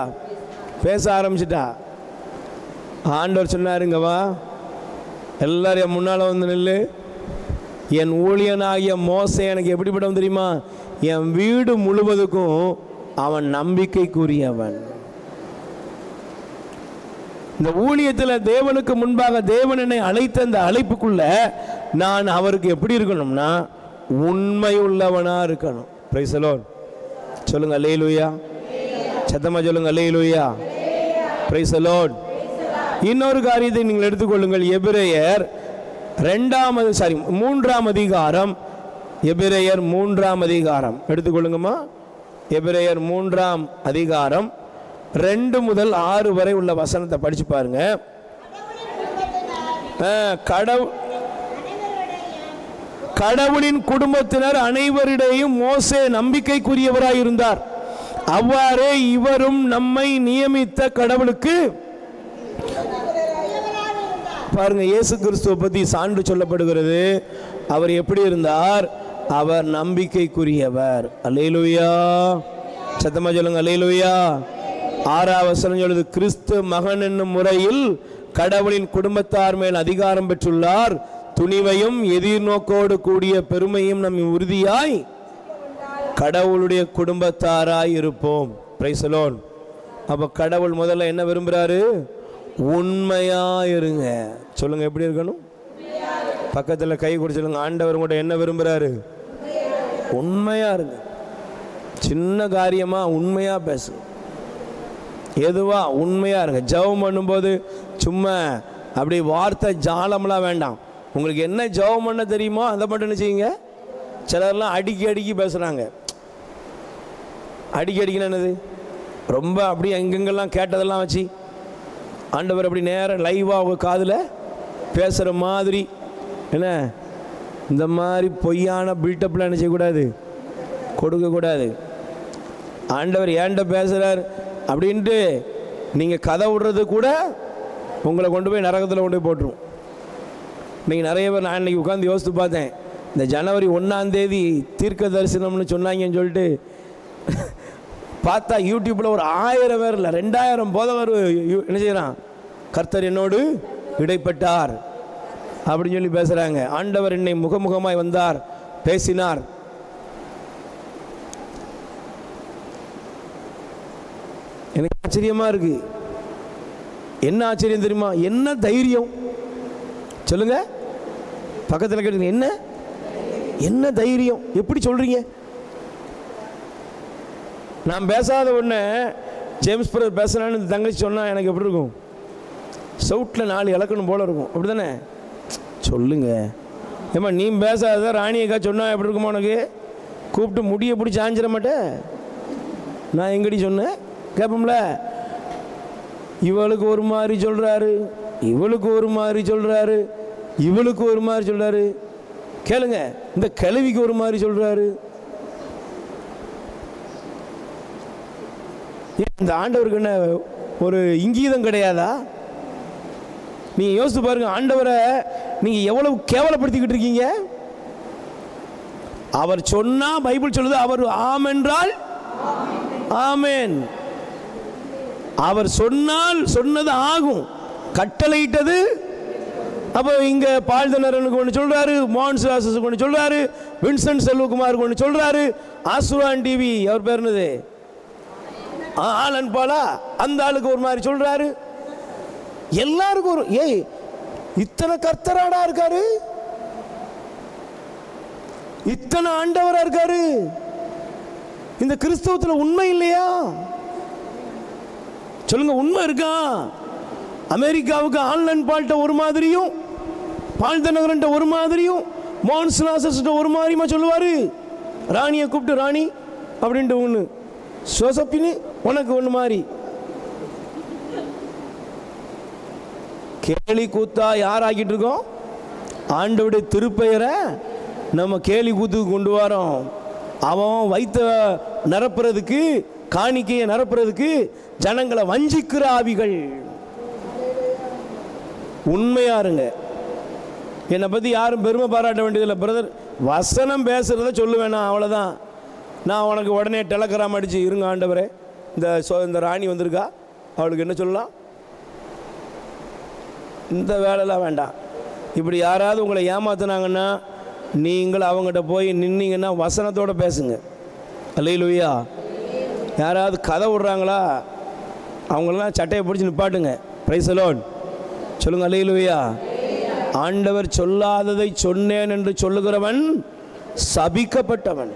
பேச ஆரம்பிச்சிட்டா. ஆண்டவர் சொன்னாருங்க, வா எல்லாரும் என் முன்னால் வந்து நில்லு. என் ஊழியனாகிய மோசை எனக்கு எப்படிப்பட்டவன் தெரியுமா? என் வீடு முழுவதுக்கும் அவன் நம்பிக்கைக்குரியவன். இந்த ஊழியத்தில் தேவனுக்கு முன்பாக தேவன் என்னை அழைத்த அந்த அழைப்புக்குள்ள நான் அவருக்கு எப்படி இருக்கணும்னா உண்மை உள்ளவனா இருக்கணும். Price the Lord. சொல்லுங்க அல்லேலூயா. சத்தமா சொல்லுங்க அல்லேலூயா. Price the Lord. இன்னொரு காரியத்தை நீங்கள் எடுத்துக்கொள்ளுங்கள். எபிரேயர் 3ஆம் அதிகாரம். எபிரேயர் 3ஆம் அதிகாரம் எடுத்துக்கொள்ளுங்கம்மா. எபிரேயர் 3ஆம் அதிகாரம் 2 முதல் 6 வரை உள்ள வசனத்தை படிச்சு பாருங்க. கடவுளின் குடும்பத்தினர் அனைவரிடையும் மோசே நம்பிக்கைக்குரியவராய் இருந்தார். அவ்வாறே இவரும் நம்மை நியமித்த கடவுளுக்கு பாருங்க, இயேசு கிறிஸ்துவை பற்றி சான்று சொல்லப்படுகிறது. அவர் எப்படி இருந்தார்? அவர் நம்பிக்கைக்குரியவர். அல்லேலூயா. சத்தமா சொல்லுங்க அல்லேலூயா. 6ஆம் வசனம் சொல்லுது, கிறிஸ்து மகன் என்னும் முறையில் கடவுளின் குடும்பத்தார் மேல் அதிகாரம் பெற்றுள்ளார். துணிவையும் எதிர்நோக்கோடு கூடிய பெருமையும் நம் உறுதியாய் கடவுளுடைய குடும்பத்தாராய் இருப்போம். Price the Lord. அப்ப கடவுள் முதல்ல என்ன விரும்புறாரு? உண்மையா இருங்க. சொல்லுங்க, எப்படி இருக்கணும்? பக்கத்தில் கை கொடுத்து சொல்லுங்க, ஆண்டவர் கூட என்ன விரும்புறாரு? உண்மையா இருங்க. சின்ன காரியமா உண்மையா பேசு. எதுவா உண்மையா இருங்க. ஜெபம் பண்ணும்போது சும்மா அப்படி வார்த்தை ஜாலம்லாம் வேண்டாம். உங்களுக்கு என்ன ஜெபம் பண்ண தெரியுமோ அதை மட்டும் என்ன செய்யுங்க. சிலர்லாம் அடுக்கி பேசுகிறாங்க. அடிக்கடிக்குன்னு என்னது, ரொம்ப அப்படியே எங்கெங்கெல்லாம் கேட்டதெல்லாம் வச்சு ஆண்டவர் அப்படி நேரம் லைவாக அவங்க காதில் பேசுகிற மாதிரி என்ன, இந்த மாதிரி பொய்யான பில்டப்லாம் என்ன செய்யக்கூடாது, கொடுக்கக்கூடாது. ஆண்டவர் ஏன்ட்ட பேசுகிறார் அப்படின்ட்டு நீங்கள் கதை விடுறது கூட உங்களை கொண்டு போய் நரகத்தில் கொண்டு போய் போட்டுரும். இன்றைக்கி நிறைய பேர், நான் இன்றைக்கி உட்காந்து யோசித்து பார்த்தேன், இந்த ஜனவரி 1ஆம் தேதி தீர்க்க தரிசனம்னு சொன்னாங்கன்னு சொல்லிட்டு பார்த்தா யூடியூப்பில் ஒரு 1000 பேர் இல்லை 2000 போதவர் என்ன செய்கிறான், கர்த்தர் என்னோடு இடைப்பட்டார் அப்படின்னு சொல்லி பேசுகிறாங்க. ஆண்டவர் என்னை முகமுகமாய் வந்தார், பேசினார். எனக்கு ஆச்சரியமாக இருக்குது. என்ன ஆச்சரியம் தெரியுமா? என்ன தைரியம் சொல்லுங்க, பக்கத்தில் கேட்டு, என்ன என்ன தைரியம், எப்படி சொல்கிறீங்க? நான் பேசாத உடனே ஜேம்ஸ் பிரதர் பேசுகிறான்னு தங்கச்சி சொன்னால் எனக்கு எப்படி இருக்கும்? சவுட்டில் 4 இலக்கணும் போல இருக்கும். அப்படி தானே? சொல்லுங்க ஏம்மா, நீ பேசாத ராணியக்கா சொன்னால் எப்படி இருக்குமா? உனக்கு கூப்பிட்டு முடியை பிடிச்சி ஆஞ்சிட மாட்டேன். நான் எங்கடி சொன்னேன் கேட்போம்ல. இவளுக்கு ஒரு மாதிரி சொல்கிறாரு, இவளுக்கு ஒரு மாதிரி சொல்கிறாரு, இவளுக்கு ஒரு மாதிரி சொல்கிறாரு. கேளுங்க, இந்த கிழவிக்கு ஒரு மாதிரி சொல்கிறாரு. இந்த ஆண்டவருக்கு என்ன ஒரு இங்கீதம் கிடையாதா? நீங்கள் யோசித்து பாருங்க, ஆண்டவரை நீங்கள் எவ்வளவு கேவலப்படுத்திக்கிட்டு இருக்கீங்க. அவர் சொன்னா, பைபிள் சொல்லுது, அவர் ஆம் என்றால் ஆமேன். அவர் சொன்னால் சொன்னது ஆகும், கட்டளையிட்டது. அப்போ இங்கே பால்தனரனுக்கு ஒன்று சொல்கிறாரு, மோகன் ராசஸுக்கு ஒன்று சொல்கிறாரு, வின்சென்ட் செல்வகுமாருக்கு ஒன்று சொல்கிறாரு, ஆசுரான் டிவி அவர் பேர் என்னது, ஆலன் பாலா, அந்த ஆளுக்கு ஒரு மாதிரி சொல்கிறாரு. எல்லாருக்கும் ஒரு, ஏய் இத்தனை கர்த்தராடா இருக்காரு, இத்தனை ஆண்டவரா இருக்காரு. இந்த கிறிஸ்தவத்தில் உண்மை இல்லையா? சொல்லுங்க, உண்மை இருக்கா? அமெரிக்காவுக்கு ஆன்லைன் பால்ட்ட ஒரு மாதிரியும், பால்தனகரன்ட்ட ஒரு மாதிரியும், மோன்ஸ்லாசஸ்ட்ட ஒரு மாதிரியுமா சொல்லுவார். ராணியை கூப்பிட்டு ராணி அப்படின்ட்டு ஒன்று, சோசப்பின்னு உனக்கு ஒன்று மாதிரி. கேலி கூத்தா யார் ஆக்கிட்டு இருக்கோம்? ஆண்டவருடைய திருப்பெயரை நம்ம கேலி கூத்துக்கு கொண்டு வரோம். அவன் வைத்த நிரப்புறதுக்கு, காணிக்கையை நிரப்புறதுக்கு ஜனங்களை வஞ்சிக்கிற ஆவிகள். உண்மையா இருங்க. என்னை பற்றி யாரும் பெருமை பாராட்ட வேண்டியதில்லை பிரதர். வசனம் பேசுகிறத சொல்லுவேண்ணா, அவ்வளோதான். நான் உனக்கு உடனே டெலகிராம் அடித்து, இருங்க ஆண்டவரே, இந்த ராணி வந்திருக்கா, அவளுக்கு என்ன சொல்லலாம், இந்த வேலைலாம் வேண்டாம். இப்படி யாராவது உங்களை ஏமாத்தினாங்கன்னா நீங்கள் அவங்ககிட்ட போய் நின்னீங்கன்னா வசனத்தோடு பேசுங்க. அல்லேலூயா. யாராவது கதை விடுறாங்களா, அவங்களெல்லாம் சட்டையை பிடிச்சி நிப்பாட்டுங்க. பிரைஸ் தி லார்ட் சொல்லுங்க. அல்லேலூயா. ஆண்டவர் சொல்லாததை சொன்னேன் என்று சொல்லுகிறவன் சபிக்கப்பட்டவன்,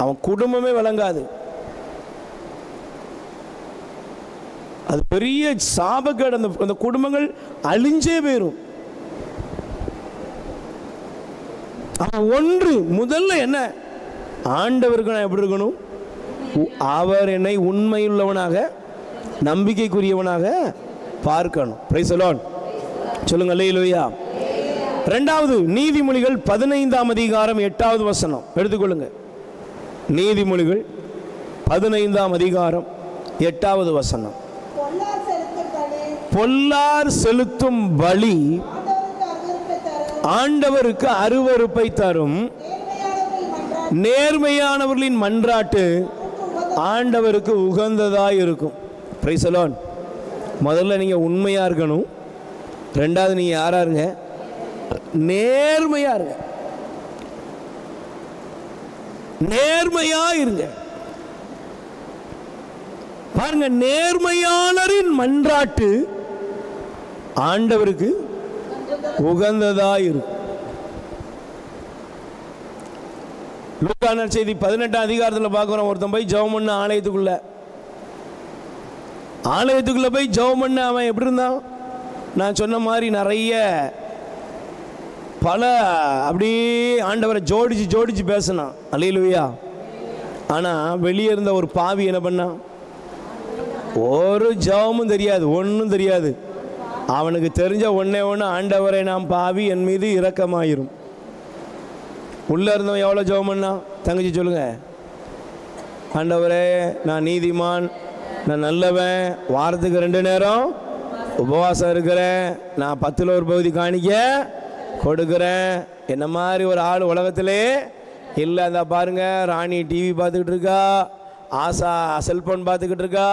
அவன் குடும்பமே விளங்காது. அது பெரிய சாபக்கேடு. அந்த குடும்பங்கள் அழிஞ்சே போயிரும். ஒன்று முதல்ல என்ன, ஆண்டவருக்கு நான் எப்படி இருக்கணும், அவர் என்னை உண்மையுள்ளவனாக நம்பிக்கைக்குரியவனாக பார்க்கணும். பிரைஸ் தி லார்ட் சொல்லுங்க. அல்லேலூயா. இரண்டாவது, நீதிமொழிகள் 15ஆம் அதிகாரம் 8வது வசனம் எடுத்துக்கொள்ளுங்க. நீதிமொழிகள் 15ஆம் அதிகாரம் 8வது வசனம். பொல்லார் செலுத்தும் பலி ஆண்டவருக்கு அருவருப்பை தரும், நேர்மையானவர்களின் மன்றாட்டு ஆண்டவருக்கு உகந்ததாய் இருக்கும். Price the Lord. முதல்ல நீங்க உண்மையா இருக்கணும். ரெண்டாவது, நீங்க யாரா இருங்க, நேர்மையா இருங்க. நேர்மையா இருங்க. பாருங்க, நேர்மையாளரின் மன்றாட்டு ஆண்டவருக்கு உகந்ததாய் இருக்கும். லூக்கா நற்செய்தி 18ஆம் அதிகாரத்தில் பார்க்கிறோம். ஒருத்தன் போய் ஜெபம் பண்ண ஆலயத்துக்குள்ள போய் ஜெபம் பண்ண அவன் எப்படி இருந்தான்? நான் சொன்ன மாதிரி நிறைய பல அப்படியே ஆண்டவரை ஜோடிச்சு ஜோடிச்சு பேசினான். அல்லேலூயா. ஆனால் வெளியே இருந்த ஒரு பாவி என்ன பண்ணான்? ஒரு ஜெபமும் தெரியாது, ஒன்றும் தெரியாது. அவனுக்கு தெரிஞ்ச ஒன்றே ஒன்று, ஆண்டவரை நாம் பாவி, என் மீது இரக்கமாயிரும். உள்ளே இருந்தவன் எவ்வளோ ஜெபம் பண்ணா? தங்கச்சி சொல்லுங்க. ஆண்டவரே, நான் நீதிமான், நான் நல்லவன், வாரத்துக்கு 2 நேரம் உபவாசம் இருக்கிறேன், நான் 10ல் 1 பகுதி காணிக்க கொடுக்குறேன். என்ன மாதிரி ஒரு ஆள் உலகத்திலே இல்லை. அந்த பாருங்க, ராணி டிவி பார்த்துக்கிட்டு இருக்கா, ஆசா செல்ஃபோன் பார்த்துக்கிட்டு இருக்கா.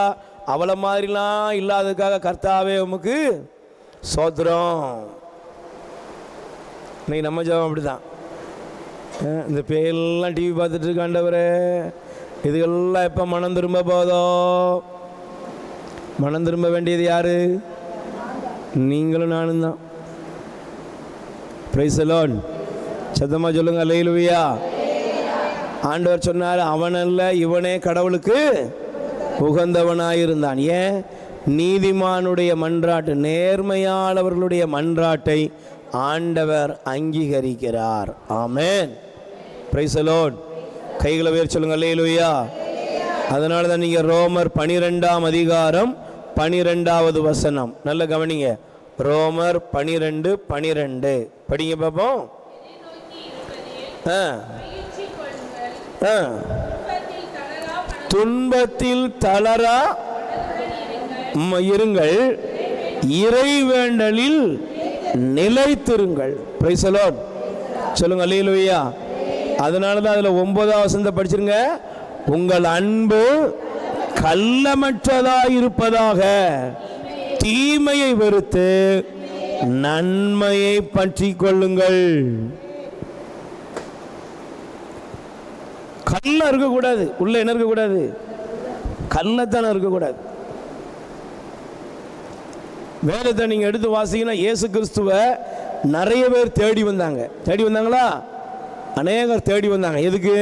அவளை மாதிரிலாம் இல்லாததுக்காக கர்த்தாவே உமக்கு சோத்திரம். இன்னைக்கு நம்ம ஜெபம் அப்படி தான். இந்த பேரெல்லாம் டிவி பார்த்துட்டு இருக்க, ஆண்டவரே இதுகெல்லாம் எப்போ மனம் திரும்ப போதோ? மனம் திரும்ப வேண்டியது யாரு? நீங்களும் நானும் தான். Price the Lord. சத்தமாக சொல்லுங்க அல்லேலூயா. ஆண்டவர் சொன்னார், அவனல்ல இவனே கடவுளுக்கு உகந்தவனாயிருந்தான். ஏன்? நீதிமானுடைய மன்றாட்டு, நேர்மையாளவர்களுடைய மன்றாட்டை ஆண்டவர் அங்கீகரிக்கிறார். ஆமென். Price the Lord. கைகளை உயர்த்தி சொல்லுங்க அல்லேலூயா. அதனால தான் நீங்கள் ரோமர் 12ஆம் அதிகாரம் 12வது வசனம் நல்ல கவனிங்க. ரோமர் 12:12 படிங்க பாப்போம். துன்பத்தில் தளரா இருங்கள், இறைவேண்டலில் நிலைத்திருங்கள். Praise the Lord. சொல்லுங்க அல்லேலூயா. அதனால தான் அதில் 9வது வசனத்தை படிச்சிருங்க. உங்கள் அன்பு கள்ளமற்றதாயிருப்பதாக, தீமையை வெறுத்து நன்மையை பற்றி கொள்ளுங்கள். கள்ள இருக்கக்கூடாது, உள்ள என்ன இருக்கக்கூடாது? கள்ளத்தனம் இருக்கக்கூடாது. வேதத்தை நீங்க எடுத்து வாசிங்கன்னா இயேசு கிறிஸ்துவை நிறைய பேர் தேடி வந்தாங்க. தேடி வந்தாங்களா? அநேகர் தேடி வந்தாங்க. எதுக்கு?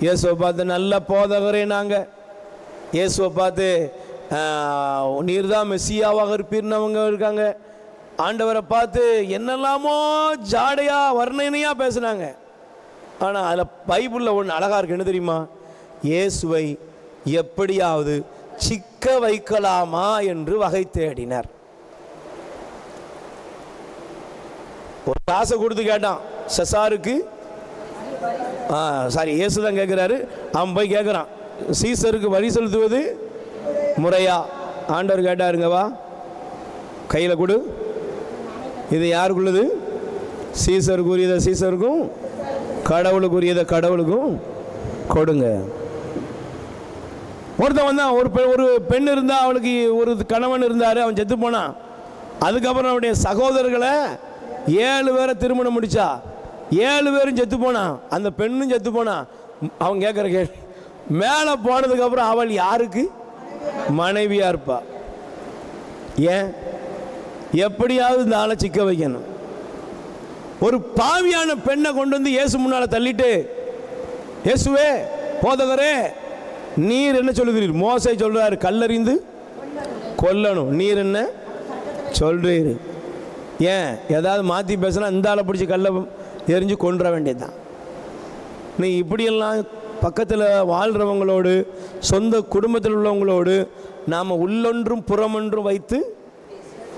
இயேசுவை பார்த்து நல்ல போதகரே நாங்கள், இயேசுவை பார்த்து நீர் தான் மெஸ்ஸியாவாக இருப்பீர்னவங்க இருக்காங்க. ஆண்டவரை பார்த்து என்னெல்லாமோ ஜாடையா வர்ணனையா பேசுனாங்க. ஆனால் அதில் பைபிளில் ஒன்று அழகாக இருக்கு. என்ன தெரியுமா? இயேசுவை எப்படியாவது சிக்க வைக்கலாமா என்று வகை தேடினர். ஒரு காசை கொடுத்து கேட்டான் செசாருக்கு. சாரி, இயேசு தான் கேட்குறாரு. அவன் போய் கேட்குறான், சீசருக்கு வரி செலுத்துவது முறையா? ஆண்டவர் கேட்டாருங்க, வா கையில் கொடு, இது யாருக்குள்ளது? சீசருக்குரியதை சீசருக்கும், கடவுளுக்குரியதை கடவுளுக்கும் கொடுங்க. ஒருத்தன் வந்தான், ஒரு பெண் இருந்தா, அவளுக்கு ஒரு கணவன் இருந்தார், அவன் செத்து போனான். அதுக்கப்புறம் அவனுடைய சகோதரர்களை 7 பேரை திருமணம் முடிச்சா, 7 பேரும் செத்து போனான், அந்த பெண்ணும் செத்து போனான். அவன் கேட்குற கேள்வி, மேலே போனதுக்கப்புறம் அவள் யாருக்கு மனைவியா இருப்பா? ஏன்? எப்படியாவது இந்த ஆளை சிக்க வைக்கணும். ஒரு பாவியான பெண்ணை கொண்டு வந்து இயேசு முன்னால் தள்ளிட்டு, இயேசுவே போதகரே நீர் என்ன சொல்லுகிறீர்? மோசே சொல்றாரு கல்லறிந்து கொல்லணும், நீர் என்ன சொல்றீர்? ஏன்? ஏதாவது மாற்றி பேசினா இந்த ஆளை பிடிச்சி கல்லை எரிஞ்சு கொன்ற வேண்டியதுதான். நீ இப்படியெல்லாம் பக்கத்தில் வாழ்கிறவங்களோடு, சொந்த குடும்பத்தில் உள்ளவங்களோடு நாம் உள்ளொன்றும் புறமொன்றும் வைத்து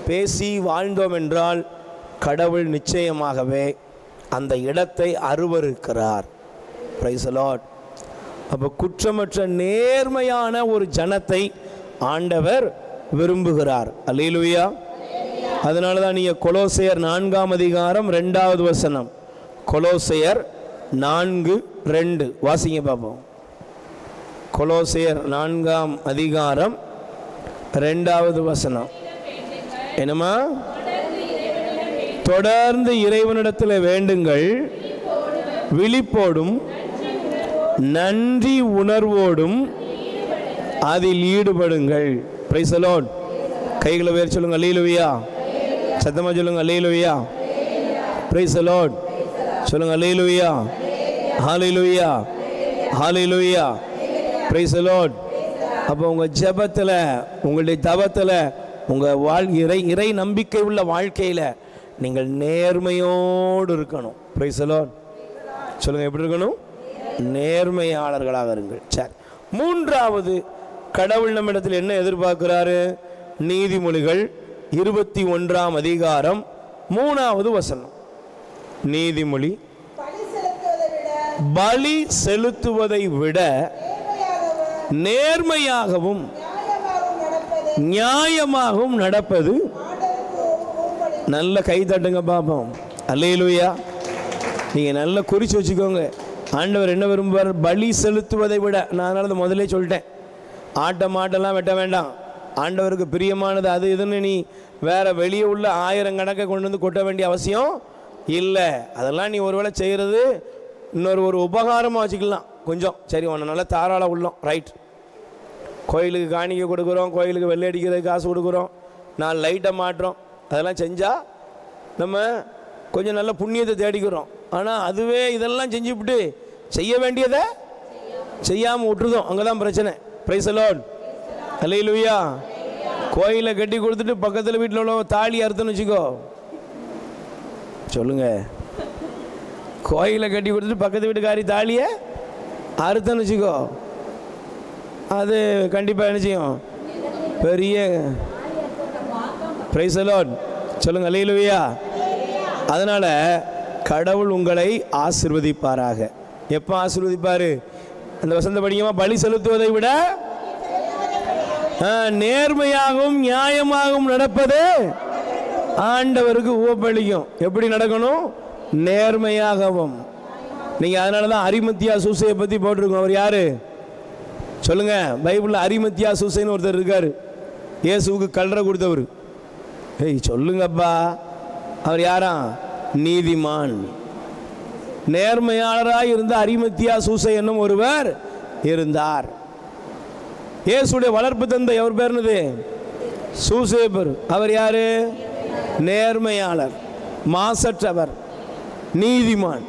பேசி வாழ்ந்தோம் என்றால் கடவுள் நிச்சயமாகவே அந்த இடத்தை அருவருக்கிறார். Price the Lord. அப்போ குற்றமற்ற நேர்மையான ஒரு ஜனத்தை ஆண்டவர் விரும்புகிறார். அல்லேலூயா. அதனால தான் நீங்கள் கொலோசையர் 4ஆம் அதிகாரம் 2வது வசனம், கொலோசையர் 4:2 வாசிங்க பார்ப்போம். கொலோசையர் 4ஆம் அதிகாரம் 2வது வசனம் என்னமா? தொடர்ந்து இறைவனிடத்தில் வேண்டுங்கள், விழிப்போடும் நன்றி உணர்வோடும் அதில் ஈடுபடுங்கள். Price the Lord. கைகளை உயர்த்தி சொல்லுங்க அல்லேலூயா. சத்தமாக சொல்லுங்க அல்லேலூயா. Price the Lord. சொல்லுங்க அல்லேலூயா. ஹல்லேலூயா, ஹல்லேலூயா. Price the Lord. அப்போ உங்கள் ஜெபத்தில், உங்களுடைய தவத்தில், உங்கள் இறை நம்பிக்கை உள்ள வாழ்க்கையில் நீங்கள் நேர்மையோடு இருக்கணும். Price the Lord. சொல்லுங்க, எப்படி இருக்கணும்? நேர்மையாளர்களாக இருங்கள். சரி, மூன்றாவது கடவுள் நம்மிடத்தில் என்ன எதிர்பார்க்கிறாரு? நீதிமொழிகள் 21ஆம் அதிகாரம் 3வது வசனம். நீதிமொழி, பலி செலுத்துவதை விட நேர்மையாகவும் நியாயமாகவும் நடப்பது. நல்ல கை தட்டுங்க பாப்போம். அல்லேலூயா. நீங்கள் நல்லா குறித்து வச்சுக்கோங்க. ஆண்டவர் என்ன விரும்புவார்? பலி செலுத்துவதை விட. நான் அதனால முதலே சொல்லிட்டேன், மாட்டெல்லாம் வெட்ட வேண்டாம். ஆண்டவருக்கு பிரியமானது அது இதுன்னு நீ வேற வெளியே உள்ள 1000 கணக்கை கொண்டு வந்து கொட்ட வேண்டிய அவசியம் இல்லை. அதெல்லாம் நீ ஒருவேளை செய்கிறது ஒரு உபகாரமாக வச்சுக்கலாம் கொஞ்சம். சரி, உன்னை நல்லா தாராளம் உள்ளோம், ரைட். கோயிலுக்கு காணிக்கை கொடுக்குறோம், கோயிலுக்கு வெள்ளை அடிக்கிறதுக்கு காசு கொடுக்குறோம், 4 லைட்டை மாட்டுறோம். அதெல்லாம் செஞ்சால் நம்ம கொஞ்சம் நல்ல புண்ணியத்தை தேடிக்கிறோம். ஆனால் அதுவே இதெல்லாம் செஞ்சுவிட்டு செய்ய வேண்டியதை செய்யாமல் விட்டுருதோம். அங்கே தான் பிரச்சனை. Praise the Lord. அல்லேலூயா. கோயிலை கட்டி கொடுத்துட்டு பக்கத்தில் வீட்டில் உள்ள தாலி அறுத்துன்னு வச்சுக்கோ. சொல்லுங்க, கோயிலை கட்டி கொடுத்துட்டு பக்கத்து வீட்டுக்காரி தாலியை அறுத்துன்னு வச்சுக்கோ. அது கண்டிப்பாக என்ன செய்யும்? பெரிய பிரைஸ் தி லார்ட். சொல்லுங்க, அல்லேலூயா. அதனால கடவுள் உங்களை ஆசீர்வதிப்பாராக. எப்போ ஆசீர்வதிப்பாரு? அந்த வசந்த படிக்கமா, பலி செலுத்துவதை விட நேர்மையாகவும் நியாயமாகவும் நடப்பது ஆண்டவருக்கு உவப்பளிக்கும். எப்படி நடக்கணும்? நேர்மையாகவும். நீங்க அதனால தான் அரிமத்தியா சூசையை பத்தி போட்டிருக்கோம். அவர் யாரு சொல்லுங்க? பைபிளில் அரிமத்தியா சூசைன்னு ஒருத்தர் இருக்காரு, இயேசுவுக்கு கல்லறை கொடுத்தவர். சொல்லுங்கப்பா, அவர் யாரா? நீதிமான், நேர்மையாளராய் இருந்த அரிமத்தியா சூசை என்னும் ஒருவர் இருந்தார். இயேசுடைய வளர்ப்பு தந்தை அவர் பேர் என்னது? சூசேப்பர். அவர் யாரு? நேர்மையாளர், மாசற்றவர், நீதிமான்.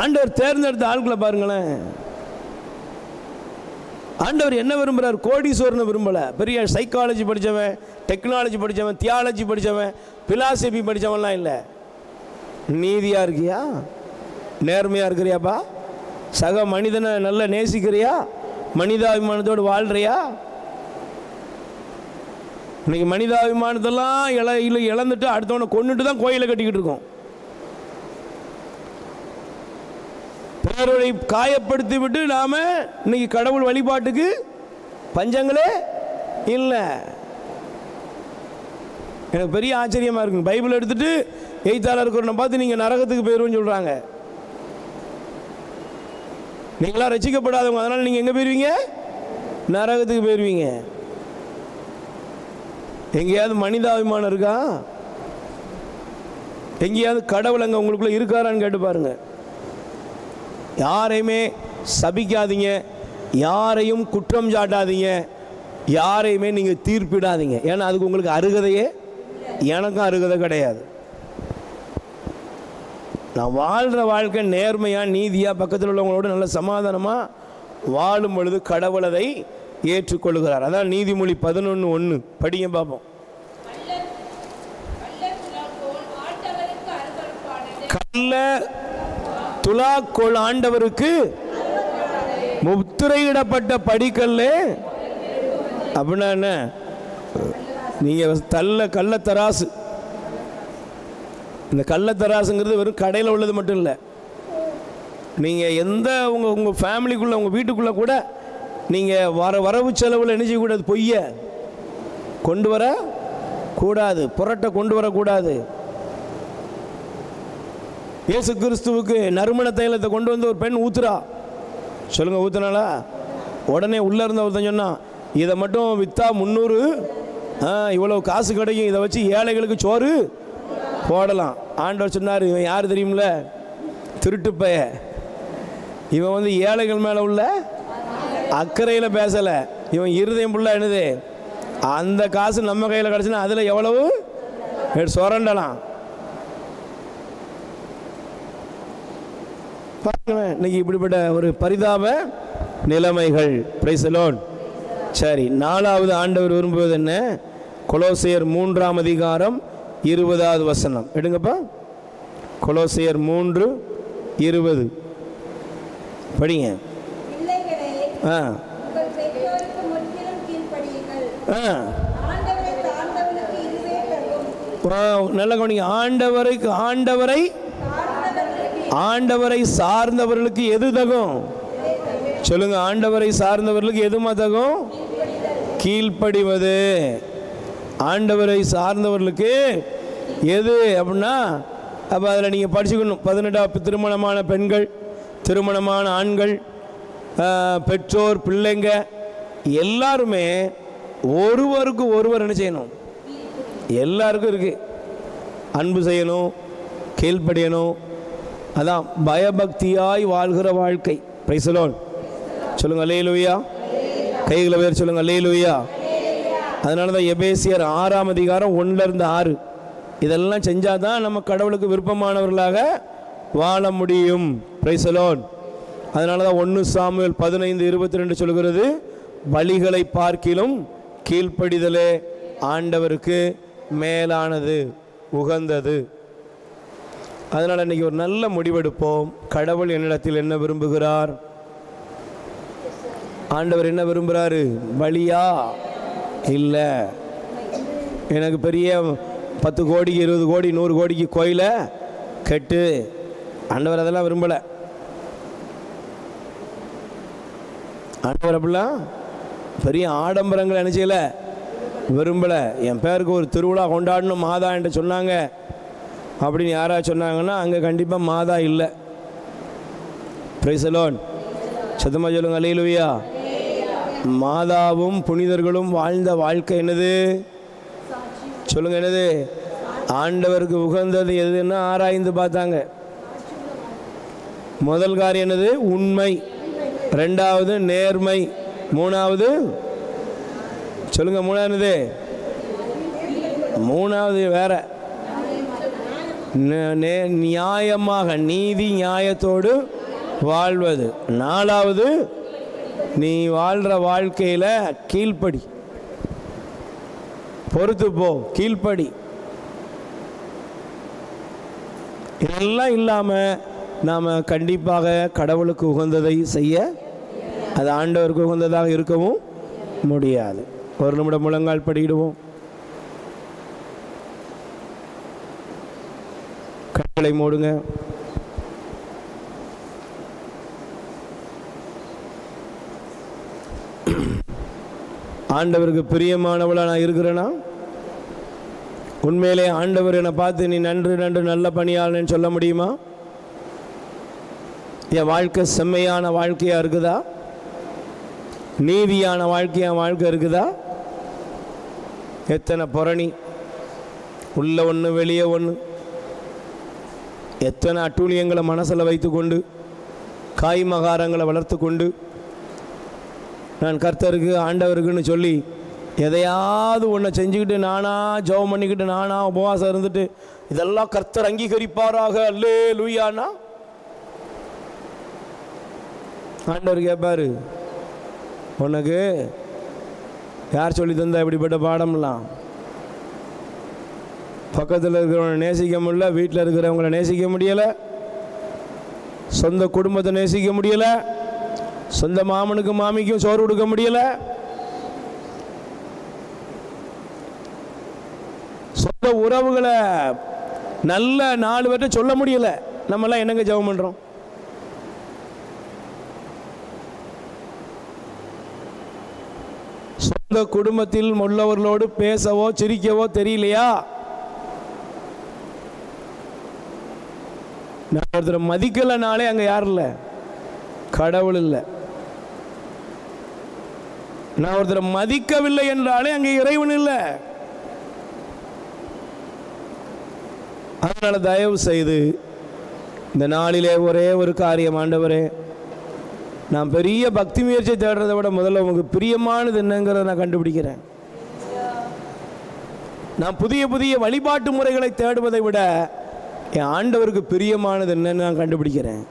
ஆண்டவர் தேர்ந்தெடுத்த ஆட்களை பாருங்களேன். ஆண்டவர் என்ன விரும்புகிறார்? கோடீஸ்வரனை விரும்பல. பெரிய சைக்காலஜி படித்தவன், டெக்னாலஜி படித்தவன், தியாலஜி படித்தவன், பிலாசபி படித்தவன்லாம் இல்லை. நீதியாக இருக்கியா? நேர்மையாக இருக்கிறியாப்பா? சக மனிதனை நல்லா நேசிக்கிறியா? மனிதாபிமானத்தோடு வாழ்றியா? இன்னைக்கு மனிதாபிமானத்தெல்லாம் இழந்துட்டு அடுத்தவனை கொண்டுட்டு தான் கோயிலை கட்டிக்கிட்டு இருக்கோம். பிறரை காயப்படுத்தி விட்டு நாம இன்னைக்கு கடவுள் வழிபாட்டுக்கு பஞ்சங்களே இல்லை. எனக்கு பெரிய ஆச்சரியமா இருக்கு. பைபிள் எடுத்துட்டு எய்த்தாளர் இருக்கிறவனை பார்த்து நீங்க நரகத்துக்கு போயிருவோன்னு சொல்றாங்க. நீங்களா ரசிக்கப்படாதவங்க, அதனால நீங்க எங்க போயிருவீங்க? நரகத்துக்கு போயிருவீங்க. எங்கேயாவது மனிதாபிமானம் இருக்கா? எங்கேயாவது கடவுள் அங்கே உங்களுக்குள்ள இருக்காரான்னு கேட்டு பாருங்க. யாரையுமே சபிக்காதீங்க, யாரையும் குற்றம் சாட்டாதீங்க, யாரையுமே நீங்கள் தீர்ப்பிடாதீங்க. ஏன்னா அதுக்கு உங்களுக்கு அருகதையே, எனக்கும் அருகதை கிடையாது. நான் வாழ்கிற வாழ்க்கை நேர்மையாக நீதியாக பக்கத்தில் உள்ளவங்களோடு நல்ல சமாதானமாக வாழும் பொழுது கடவுள் அதை ஏற்றுக்கொள்கிறார். அதான் நீதிமொழி 11:1 படிங்க பார்ப்போம். கள்ள துலாக்கோள் ஆண்டவருக்கு முத்திரையிடப்பட்ட படிக்கல்ல. அப்படின்னா என்ன? நீங்க கள்ளத்தராசு. இந்த கள்ளத்தராசுங்கிறது வெறும் கடையில் உள்ளது மட்டும் இல்லை. நீங்கள் எந்த உங்கள் ஃபேமிலிக்குள்ளே, உங்கள் வீட்டுக்குள்ளே கூட நீங்கள் வரவு செலவில் என்ன செய்யக்கூடாது? பொய்ய கொண்டு வர கூடாது, புரட்டை கொண்டு வரக்கூடாது. இயேசு கிறிஸ்துவுக்கு நறுமண தைலத்தை கொண்டு வந்து ஒரு பெண் ஊத்துறா. சொல்லுங்க, ஊத்துனாலா? உடனே உள்ளே இருந்த ஒருத்தன் சொன்னான், இதை மட்டும் விற்றா 300 இவ்வளவு காசு கிடைக்கும், இதை வச்சு ஏழைகளுக்கு சோறு போடலாம். ஆண்டவர் சொன்னார், இவன் யார் தெரியுமில்ல? திருட்டு பைய. இவன் வந்து ஏழைகள் மேலே உள்ள அக்கறையில் பேசலை. இவன் இருதயம் ஃபுல்லாக என்னது? அந்த காசு நம்ம கையில் கிடச்சுன்னா அதில் எவ்வளவு சொரண்டலாம். பாருங்களேன், இன்னைக்கு இப்படிப்பட்ட ஒரு பரிதாப நிலைமைகள். Price the Lord. சரி, 4வது ஆண்டவர் விரும்புவது என்ன? கொலோசியர் 3ஆம் அதிகாரம் 20வது வசனம் எடுங்கப்பா. கொலோசியர் 3:20 படிங்க. நல்ல கவனிங்க. ஆண்டவரை சார்ந்தவர்களுக்கு எது தகும் சொல்லுங்க. ஆண்டவரை சார்ந்தவர்களுக்கு எதுமா தகும்? கீழ்ப்படிவது. ஆண்டவரை சார்ந்தவர்களுக்கு எது அப்படின்னா, அப்போ அதில் நீங்கள் படிச்சுக்கணும். 18 திருமணமான பெண்கள், திருமணமான ஆண்கள், பெற்றோர், பிள்ளைங்க எல்லாருமே ஒருவருக்கு ஒருவர் என்ன செய்யணும்? எல்லாருக்கும் இருக்கு. அன்பு செய்யணும், கீழ்ப்படியணும். அதான் பயபக்தியாய் வாழ்கிற வாழ்க்கை. பிரைஸ் தி லார்ட் சொல்லுங்க. அல்லேலூயா. கைகளை உயர்த்தி சொல்லுங்க. அல்லேலூயா. அதனால தான் எபேசியர் 6ஆம் அதிகாரம் 1-6 இதெல்லாம் செஞ்சால் தான் நம்ம கடவுளுக்கு விருப்பமானவர்களாக வாழ முடியும். Price the Lord. அதனால தான் 1 சாமுவேல் 15:22 சொல்கிறது, பலிகளை பார்க்கிலும் கீழ்ப்படிதலே ஆண்டவருக்கு மேலானது, உகந்தது. அதனால் இன்றைக்கி ஒரு நல்ல முடிவெடுப்போம். கடவுள் என்னிடத்தில் என்ன விரும்புகிறார்? ஆண்டவர் என்ன விரும்புகிறாரு? பலியா? இல்லை, எனக்கு பெரிய 10 கோடிக்கு 20 கோடி 100 கோடிக்கு கோயிலை கெட்டு. ஆண்டவர் அதெல்லாம் விரும்பலை. ஆண்டவர் அப்படிலாம் பெரிய ஆடம்பரங்களை என்ன செய்யலை, விரும்பலை. என் பேருக்கு ஒரு திருவிழா கொண்டாடணும் மாதா என்று சொன்னாங்க அப்படின்னு யாராவது சொன்னாங்கன்னா அங்கே கண்டிப்பாக மாதா இல்லை. Price the Lord. சத்தமாக சொல்லுங்க. அல்லேலூயா. மாதாவும் புனிதர்களும் வாழ்ந்த வாழ்க்கை என்னது சொல்லுங்க. என்னது? ஆண்டவருக்கு உகந்தது எதுன்னு ஆராய்ந்து பார்த்தாங்க. முதல் காரியம் என்னது? உண்மை. 2வது நேர்மை. 3வது சொல்லுங்க. 3வது வேற நியாயமாக, நீதி நியாயத்தோடு வாழ்வது. 4வது நீ வாழ்கிற வாழ்க்கையில் கீழ்ப்படி, பொறுத்து போ, கீழ்ப்படி. இதெல்லாம் இல்லாமல் நாம் கண்டிப்பாக கடவுளுக்கு உகந்ததை செய்ய, அது ஆண்டவருக்கு உகந்ததாக இருக்கவும் முடியாது. ஒரு நிமிடம் முழங்கால் படியிடுவோம். கண்களை மூடுங்க. ஆண்டவருக்கு பிரியமானவளா நான் இருக்கிறேன்னா, உண்மையிலே ஆண்டவர் என்னை பார்த்து நீ நன்று நன்று நல்ல பணியாளன்னு சொல்ல முடியுமா? என் வாழ்க்கை செம்மையான வாழ்க்கையாக இருக்குதா? நீதியான வாழ்க்கை இருக்குதா? எத்தனை புரணி, உள்ள ஒன்று வெளியே ஒன்று, எத்தனை அட்டூழியங்களை மனசில் வைத்து கொண்டு, காய் மகாரங்களை வளர்த்து கொண்டு, நான் கர்த்தருக்கு ஆண்டவருக்குன்னு சொல்லி எதையாவது ஒன்றை செஞ்சுக்கிட்டு நானாக ஜெபம் பண்ணிக்கிட்டு நானாக உபவாசம் இருந்துட்டு இதெல்லாம் கர்த்தர் அங்கீகரிப்பாராக அல்லேலூயானா, ஆண்டவர் கேட்பாரு, உனக்கு யார் சொல்லி தந்தா இப்படிப்பட்ட பாடம்லாம்? பக்கத்தில் இருக்கிறவங்களை நேசிக்க முடியல, வீட்டில் இருக்கிறவங்களை நேசிக்க முடியலை, சொந்த குடும்பத்தை நேசிக்க முடியலை, சொந்த மாமனுக்கும் மாமிக்கும் சோறு கொடுக்க முடியலை, சொந்த உறவுகளை நல்ல 4 பேர்ட்ட சொல்ல முடியலை. நம்மெல்லாம் என்னங்க ஜெபம் பண்ணுறோம்? சொந்த குடும்பத்தில் உள்ளவர்களோடு பேசவோ சிரிக்கவோ தெரியலையா? நான் ஒருத்தர் மதிக்கலைனாலே அங்கே யார் இல்லை? கடவுள் இல்லை. நான் ஒருத்தரை மதிக்கவில்லை என்றாலே அங்கே இறைவன் இல்லை. அதனால தயவு செய்து இந்த நாளிலே ஒரே ஒரு காரியம், ஆண்டவரே, நான் பெரிய பக்தி முயற்சியை தேடுறதை விட முதல்ல உங்களுக்கு பிரியமானது என்னங்கிறத நான் கண்டுபிடிக்கிறேன். நான் புதிய புதிய வழிபாட்டு முறைகளை தேடுவதை விட என் ஆண்டவருக்கு பிரியமானது என்னன்னு நான் கண்டுபிடிக்கிறேன்.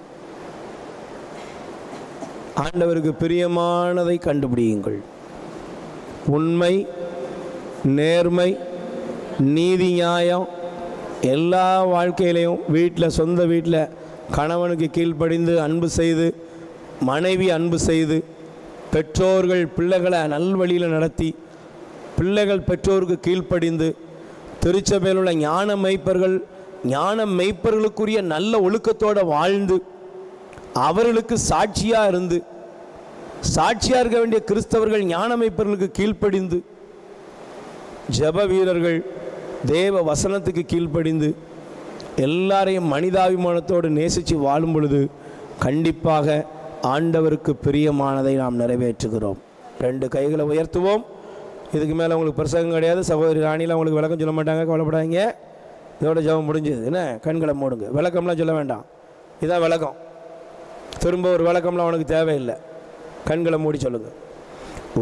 ஆண்டவருக்கு பிரியமானதை கண்டுபிடியுங்கள். உண்மை, நேர்மை, நீதி நியாயம், எல்லா வாழ்க்கையிலையும் வீட்டில், சொந்த வீட்டில் கணவனுக்கு கீழ்ப்படிந்து அன்பு செய்து, மனைவி அன்பு செய்து, பெற்றோர்கள் பிள்ளைகளை நல்வழியில் நடத்தி, பிள்ளைகள் பெற்றோருக்கு கீழ்ப்படிந்து, திருச்சபையில் உள்ள ஞான மெய்ப்பர்களுக்குரிய நல்ல ஒழுக்கத்தோடு வாழ்ந்து, அவர்களுக்கு சாட்சியாக இருந்து, சாட்சியாக இருக்க வேண்டிய கிறிஸ்தவர்கள் ஞான மெய்ப்பர்களுக்கு கீழ்ப்படிந்து, ஜெப வீரர்கள் தேவ வசனத்துக்கு கீழ்ப்படிந்து, எல்லாரையும் மனிதாபிமானத்தோடு நேசித்து வாழும் பொழுது கண்டிப்பாக ஆண்டவருக்கு பிரியமானதை நாம் நிறைவேற்றுகிறோம். 2 கைகளை உயர்த்துவோம். இதுக்கு மேலே உங்களுக்கு பிரசங்கம் கிடையாது. சகோதரி ராணிலாம் உங்களுக்கு விளக்கம் சொல்ல மாட்டாங்க, கவலைப்படாதீங்க. இதோட ஜெபம் முடிஞ்சது. என்ன, கண்களை மூடுங்க. விளக்கம்லாம் சொல்ல வேண்டாம், இதான் விளக்கம். திரும்ப ஒரு விளக்கம்லாம் அவனுக்கு தேவையில்லை. கண்களை மூடி சொல்லுங்க.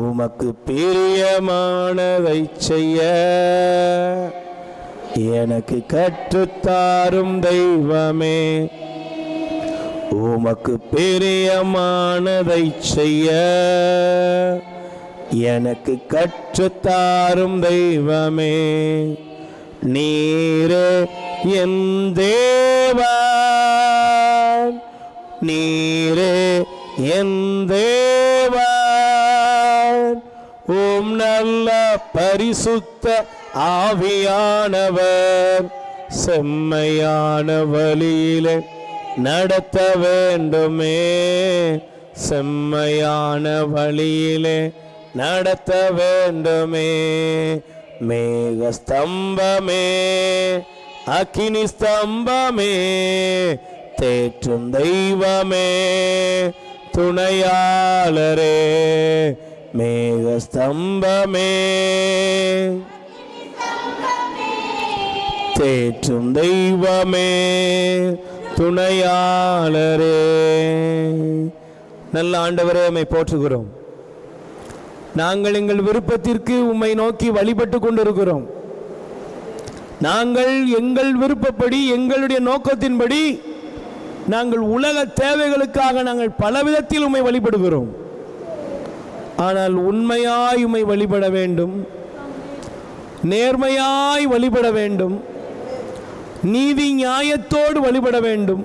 உமக்கு பிரியமானதை செய்ய எனக்கு கற்றுத்தாரும் தெய்வமே, உமக்கு பிரியமானதை செய்ய எனக்கு கற்றுத்தாரும் தெய்வமே, நீரே என் தேவன், நீரே என் தேவன், உம் நல்ல பரிசுத்த ஆவியானவர் செம்மையான வழியிலே நடத்த வேண்டுமே, செம்மையான வழியிலே நடத்த வேண்டுமே, மேக ஸ்தம்பமே அக்கினி ஸ்தம்பமே தேற்றும் தெய்வமே துணையாளரே, மேக ஸ்தம்பமே தேற்றும் தெய்வமே துணையாளரே. நல்ல ஆண்டவரே, உம்மை போற்றுகிறோம். நாங்கள் எங்கள் விருப்பத்திற்கு உம்மை நோக்கி வழிபட்டு கொண்டிருக்கிறோம். நாங்கள் எங்கள் விருப்பப்படி, எங்களுடைய நோக்கத்தின்படி, நாங்கள் உலக தேவைகளுக்காக நாங்கள் பலவிதத்தில் உம்மை வழிபடுகிறோம். ஆனால் உண்மையாய் உம்மை வழிபட வேண்டும், நேர்மையாய் வழிபட வேண்டும், நீதி நியாயத்தோடு வழிபட வேண்டும்,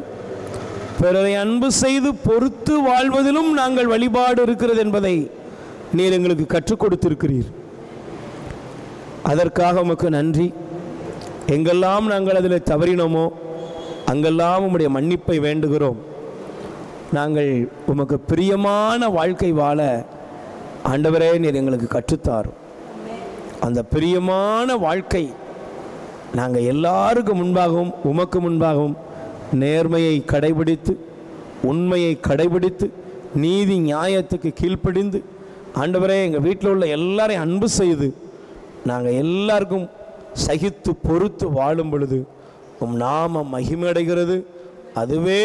பிறரை அன்பு செய்து பொறுத்து வாழ்வதிலும் நாங்கள் வழிபாடு இருக்கிறது என்பதை நீர் எங்களுக்கு கற்றுக் கொடுத்திருக்கிறீர். அதற்காக உமக்கு நன்றி. எங்கெல்லாம் நாங்கள் அதில் தவறினோமோ அங்கெல்லாம் உம்முடைய மன்னிப்பை வேண்டுகிறோம். நாங்கள் உமக்கு பிரியமான வாழ்க்கை வாழ ஆண்டவரே நீர் எங்களுக்கு கற்றுத்தாரும். அந்த பிரியமான வாழ்க்கை நாங்கள் எல்லாருக்கும் முன்பாகவும் உமக்கு முன்பாகவும் நேர்மையை கடைபிடித்து, உண்மையை கடைபிடித்து, நீதி நியாயத்துக்கு கீழ்ப்படிந்து, ஆண்டவரே எங்கள் வீட்டில் உள்ள எல்லாரையும் அன்பு செய்து நாங்கள் எல்லாருக்கும் சகித்து பொறுத்து வாழும் பொழுது உம் நாம மகிமையடைகிறது. அதுவே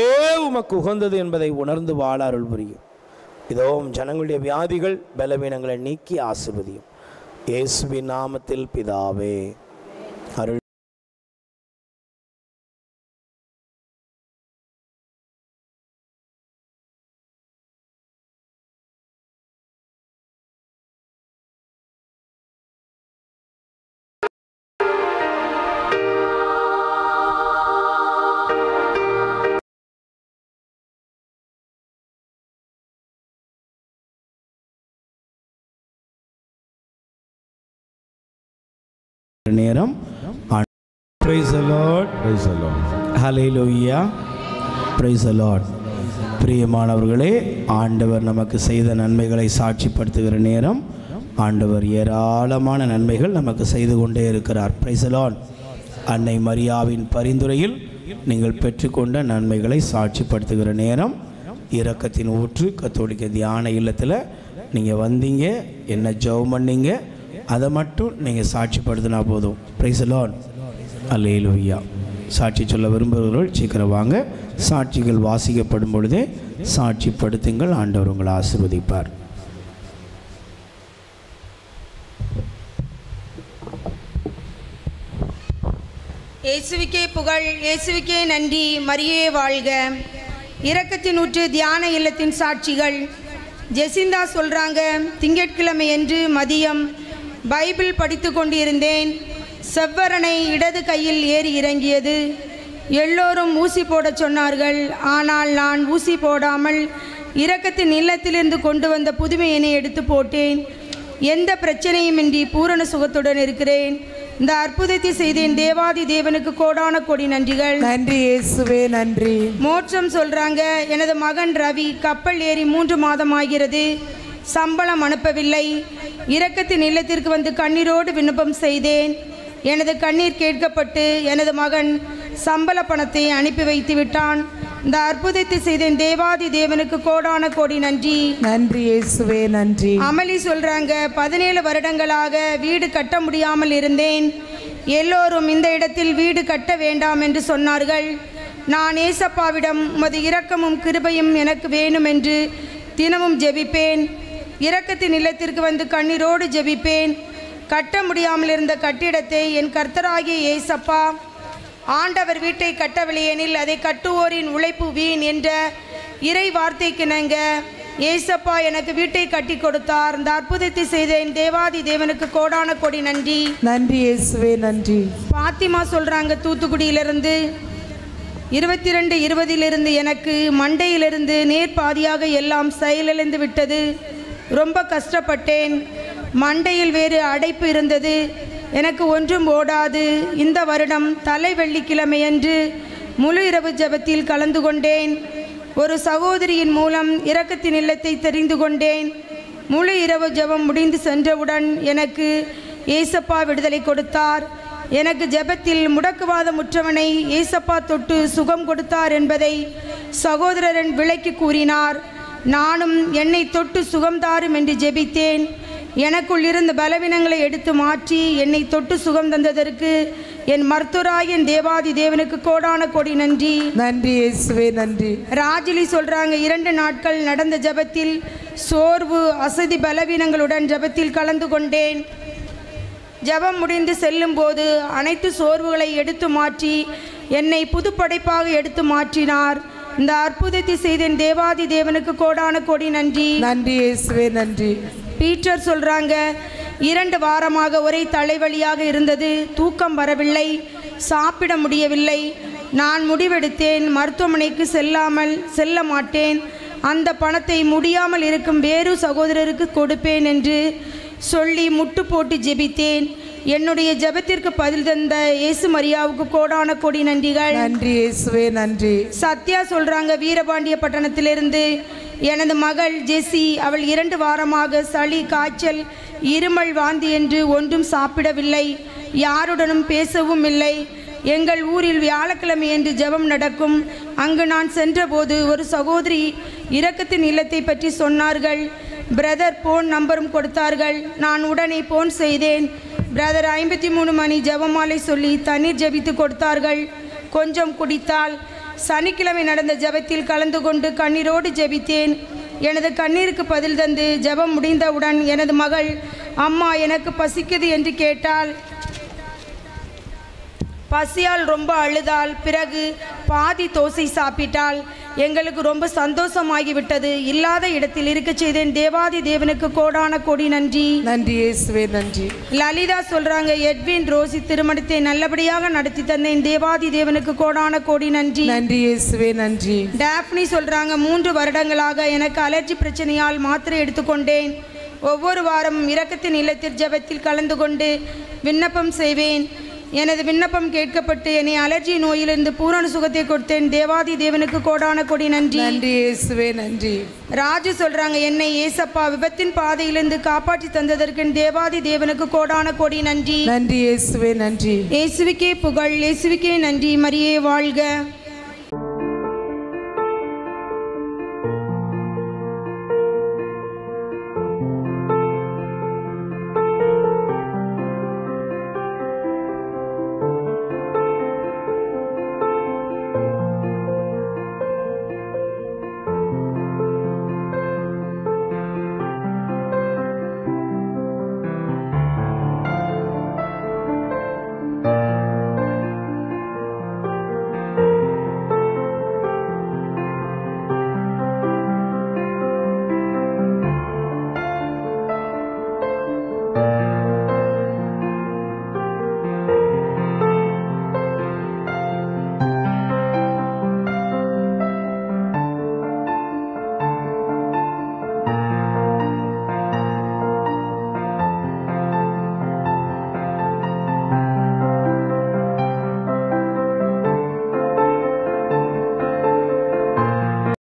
உமக்கு உகந்தது என்பதை உணர்ந்து வாழ அருள் புரியும். இதோ ஜனங்களுடைய வியாதிகள் பலவீனங்களை நீக்கி ஆசீர்வதியும். இயேசுவின் நாமத்தில் பிதாவே. அருள் நேரம். Praise the Lord. Praise the Lord. Hallelujah. Praise the Lord. பிரியமானவர்களே, ஆண்டவர் நமக்கு செய்த நன்மைகளை சாட்சிப்படுத்துகிற நேரம். ஆண்டவர் ஏராளமான நன்மைகள் நமக்கு செய்து கொண்டே இருக்கிறார். Praise the Lord. அன்னை மரியாவின் பரிந்துரையில் நீங்கள் பெற்றுக்கொண்ட நன்மைகளை சாட்சிப்படுத்துகிற நேரம். இரக்கத்தின் ஊற்று கத்தோலிக்க தியான இல்லத்தில் நீங்கள் வந்தீங்க, என்ன ஜெபம் பண்ணீங்க, அதை மட்டும் நீங்கள் சாட்சிப்படுத்தினா போதும். Praise the Lord. அல்லேலூயா. சாட்சி சொல்ல விரும்புகிறவர்கள் சீக்கிரம் வாங்க. சாட்சிகள் வாசிக்கப்படும் பொழுதே சாட்சிப்படுத்துங்கள். ஆண்டவர் உங்களை ஆசீர்வதிப்பார். இயேசுவுக்கே புகழ், இயேசுவுக்கே நன்றி, மரியே வாழ்க. இரக்கத்தின் ஊற்று தியான இல்லத்தின் சாட்சிகள். ஜெசிந்தா சொல்கிறாங்க, திங்கட்கிழமை என்று மதியம் பைபிள் படித்து கொண்டிருந்தேன். செவ்வரணை இடது கையில் ஏறி இறங்கியது. எல்லோரும் ஊசி போடச் சொன்னார்கள். ஆனால் நான் ஊசி போடாமல் இரக்கத்தின் இல்லத்திலிருந்து கொண்டு வந்த புதுமையினை எடுத்து போட்டேன். எந்த பிரச்சனையுமின்றி பூரண சுகத்துடன் இருக்கிறேன். இந்த அற்புதத்தை செய்தேன். தேவாதி தேவனுக்கு கோடான கோடி நன்றிகள். நன்றி இயேசுவே, நன்றி. மோட்சம் சொல்றாங்க, எனது மகன் ரவி கப்பல் ஏறி 3 மாதம் ஆகிறது. சம்பளம் அனுப்பவில்லை. இரக்கத்தின் இல்லத்திற்கு வந்து கண்ணீரோடு விண்ணப்பம் செய்தேன். எனது கண்ணீர் கேட்கப்பட்டு எனது மகன் சம்பள பணத்தை அனுப்பி வைத்து விட்டான். இந்த அற்புதத்தை செய்தேன். தேவாதி தேவனுக்கு கோடான கோடி நன்றி. நன்றி இயேசுவே, நன்றி. அமளி சொல்றாங்க, 17 வருடங்களாக வீடு கட்ட முடியாமல் இருந்தேன். எல்லோரும் இந்த இடத்தில் வீடு கட்ட வேண்டாம் என்று சொன்னார்கள். நான் ஏசப்பாவிடம் உமது இரக்கமும் கிருபையும் எனக்கு வேணும் என்று தினமும் ஜெபிப்பேன். இரக்கத்தின் இல்லத்திற்கு வந்து கண்ணீரோடு ஜெபிப்பேன். கட்ட முடியாமல் இருந்த கட்டிடத்தை என் கர்த்தராகிய ஏசப்பா ஆண்டவர் வீட்டை கட்டவில்லையெனில் அதை கட்டுவோரின் உழைப்பு வீண் என்ற இறை வார்த்தைக்கு இணங்க ஏசப்பா எனக்கு வீட்டை கட்டி கொடுத்தார். இந்த அற்புதத்தை செய்தேன். தேவாதி தேவனுக்கு கோடான கோடி நன்றி. நன்றி இயேசுவே, நன்றி. பாத்திமா சொல்றாங்க, தூத்துக்குடியிலிருந்து 22:20 எனக்கு மண்டையிலிருந்து நேர்பாதியாக எல்லாம் செயலிழந்து விட்டது. ரொம்ப கஷ்டப்பட்டேன். மண்டையில் வேறு அடைப்பு இருந்தது. எனக்கு ஒன்றும் ஓடாது. இந்த வருடம் தலை வெள்ளிக்கிழமையன்று முழு இரவு ஜெபத்தில் கலந்து கொண்டேன். ஒரு சகோதரியின் மூலம் இரக்கத்தின் இல்லத்தை தெரிந்து கொண்டேன். முழு இரவு ஜெபம் முடிந்து சென்றவுடன் எனக்கு ஏசப்பா விடுதலை கொடுத்தார். எனக்கு ஜெபத்தில் முடக்குவாதமுற்றவனை ஏசப்பா தொட்டு சுகம் கொடுத்தார் என்பதை சகோதரன் விளக்கி கூறினார். நானும் என்னை தொட்டு சுகம் தாரும் என்று ஜெபித்தேன். எனக்குள் இருந்த பலவீனங்களை எடுத்து மாற்றி என்னை தொட்டு சுகம் தந்ததற்கு என் மருத்துவராய் என் தேவாதி தேவனுக்கு கோடான கோடி நன்றி. நன்றி இயேசுவே, நன்றி. ராஜிலி சொல்றாங்க, 2 நாட்கள் நடந்த ஜெபத்தில் சோர்வு அசதி பலவீனங்களுடன் ஜெபத்தில் கலந்து கொண்டேன். ஜெபம் முடிந்து செல்லும் போது அனைத்து சோர்வுகளை எடுத்து மாற்றி என்னை புதுப்படைப்பாக எடுத்து மாற்றினார். இந்த அற்புதத்தை செய்தேன். தேவாதி தேவனுக்கு கோடான கோடி நன்றி. நன்றி இயேசுவே, நன்றி. பீட்டர் சொல்றாங்க, 2 வாரமாக ஒரே தலைவலியாக இருந்தது. தூக்கம் வரவில்லை. சாப்பிட முடியவில்லை. நான் முடிவெடுத்தேன், மருத்துவமனைக்கு செல்ல மாட்டேன். அந்த பணத்தை முடியாமல் இருக்கும் வேறு சகோதரருக்கு கொடுப்பேன் என்று சொல்லி முட்டு போட்டு ஜெபித்தேன். என்னுடைய ஜெபத்திற்கு பதில் தந்த இயேசு மரியாவுக்கு கோடான கோடி நன்றிகள். நன்றி இயேசுவே, நன்றி. சத்யா சொல்றாங்க, வீரபாண்டிய பட்டணத்திலிருந்து எனது மகள் ஜெசி, அவள் 2 வாரமாக சளி, காய்ச்சல், இருமல், வாந்தி என்று ஒன்றும் சாப்பிடவில்லை. யாருடனும் பேசவும் இல்லை. எங்கள் ஊரில் வியாழக்கிழமை என்று ஜெபம் நடக்கும். அங்கு நான் சென்றபோது ஒரு சகோதரி இரக்கத்தின் இல்லத்தை பற்றி சொன்னார்கள். பிரதர் போன் நம்பரும் கொடுத்தார்கள். நான் உடனே போன் செய்தேன். பிரதர் 53 மணி ஜெபமாலை சொல்லி தண்ணீர் ஜெபித்து கொடுத்தார்கள். கொஞ்சம் குடித்தால். சனிக்கிழமை நடந்த ஜெபத்தில் கலந்து கொண்டு கண்ணீரோடு ஜெபித்தேன். எனது கண்ணீருக்கு பதில் தந்து ஜெபம் முடிந்தவுடன் எனது மகள், அம்மா எனக்கு பசிக்குது என்று கேட்டாள். பசியால் ரொம்ப அழுதாள். பிறகு பாதி தோசை சாப்பிட்டாள். எங்களுக்கு ரொம்ப சந்தோஷமாகிவிட்டது. இல்லாத இடத்தில் இருக்க செய்தேன். தேவாதி தேவனுக்கு கோடான கோடி நன்றி. நன்றி இயேசுவே, நன்றி. லலிதா சொல்றாங்க, எட்வின் ரோசி திருமணத்தை நல்லபடியாக நடத்தி தந்தேன். தேவாதி தேவனுக்கு கோடான கோடி நன்றி. நன்றி இயேசுவே, நன்றி. டாப்னி சொல்றாங்க, 3 வருடங்களாக எனக்கு அலர்ஜி பிரச்சனையால் மாத்திரை எடுத்துக்கொண்டேன். ஒவ்வொரு வாரமும் இரக்கத்தின் இல்லத்தில் ஜெபத்தில் கலந்து கொண்டு விண்ணப்பம் செய்வேன். எனது விண்ணப்பம் கேட்கப்பட்டு என்னை அலர்ஜி நோயிலிருந்து பூரண சுகத்தை கொடுத்தேன். தேவாதி தேவனுக்கு கோடான கோடி நன்றி. நன்றி இயேசுவே, நன்றி. ராஜு சொல்றாங்க, என்னை ஏசப்பா விபத்தின் பாதையிலிருந்து காப்பாற்றி தந்ததற்கு தேவாதி தேவனுக்கு கோடான கோடி நன்றி. நன்றி இயேசுவே, நன்றி. இயேசுவுக்கே புகழ், இயேசுவுக்கே நன்றி. மரியே வாழ்க.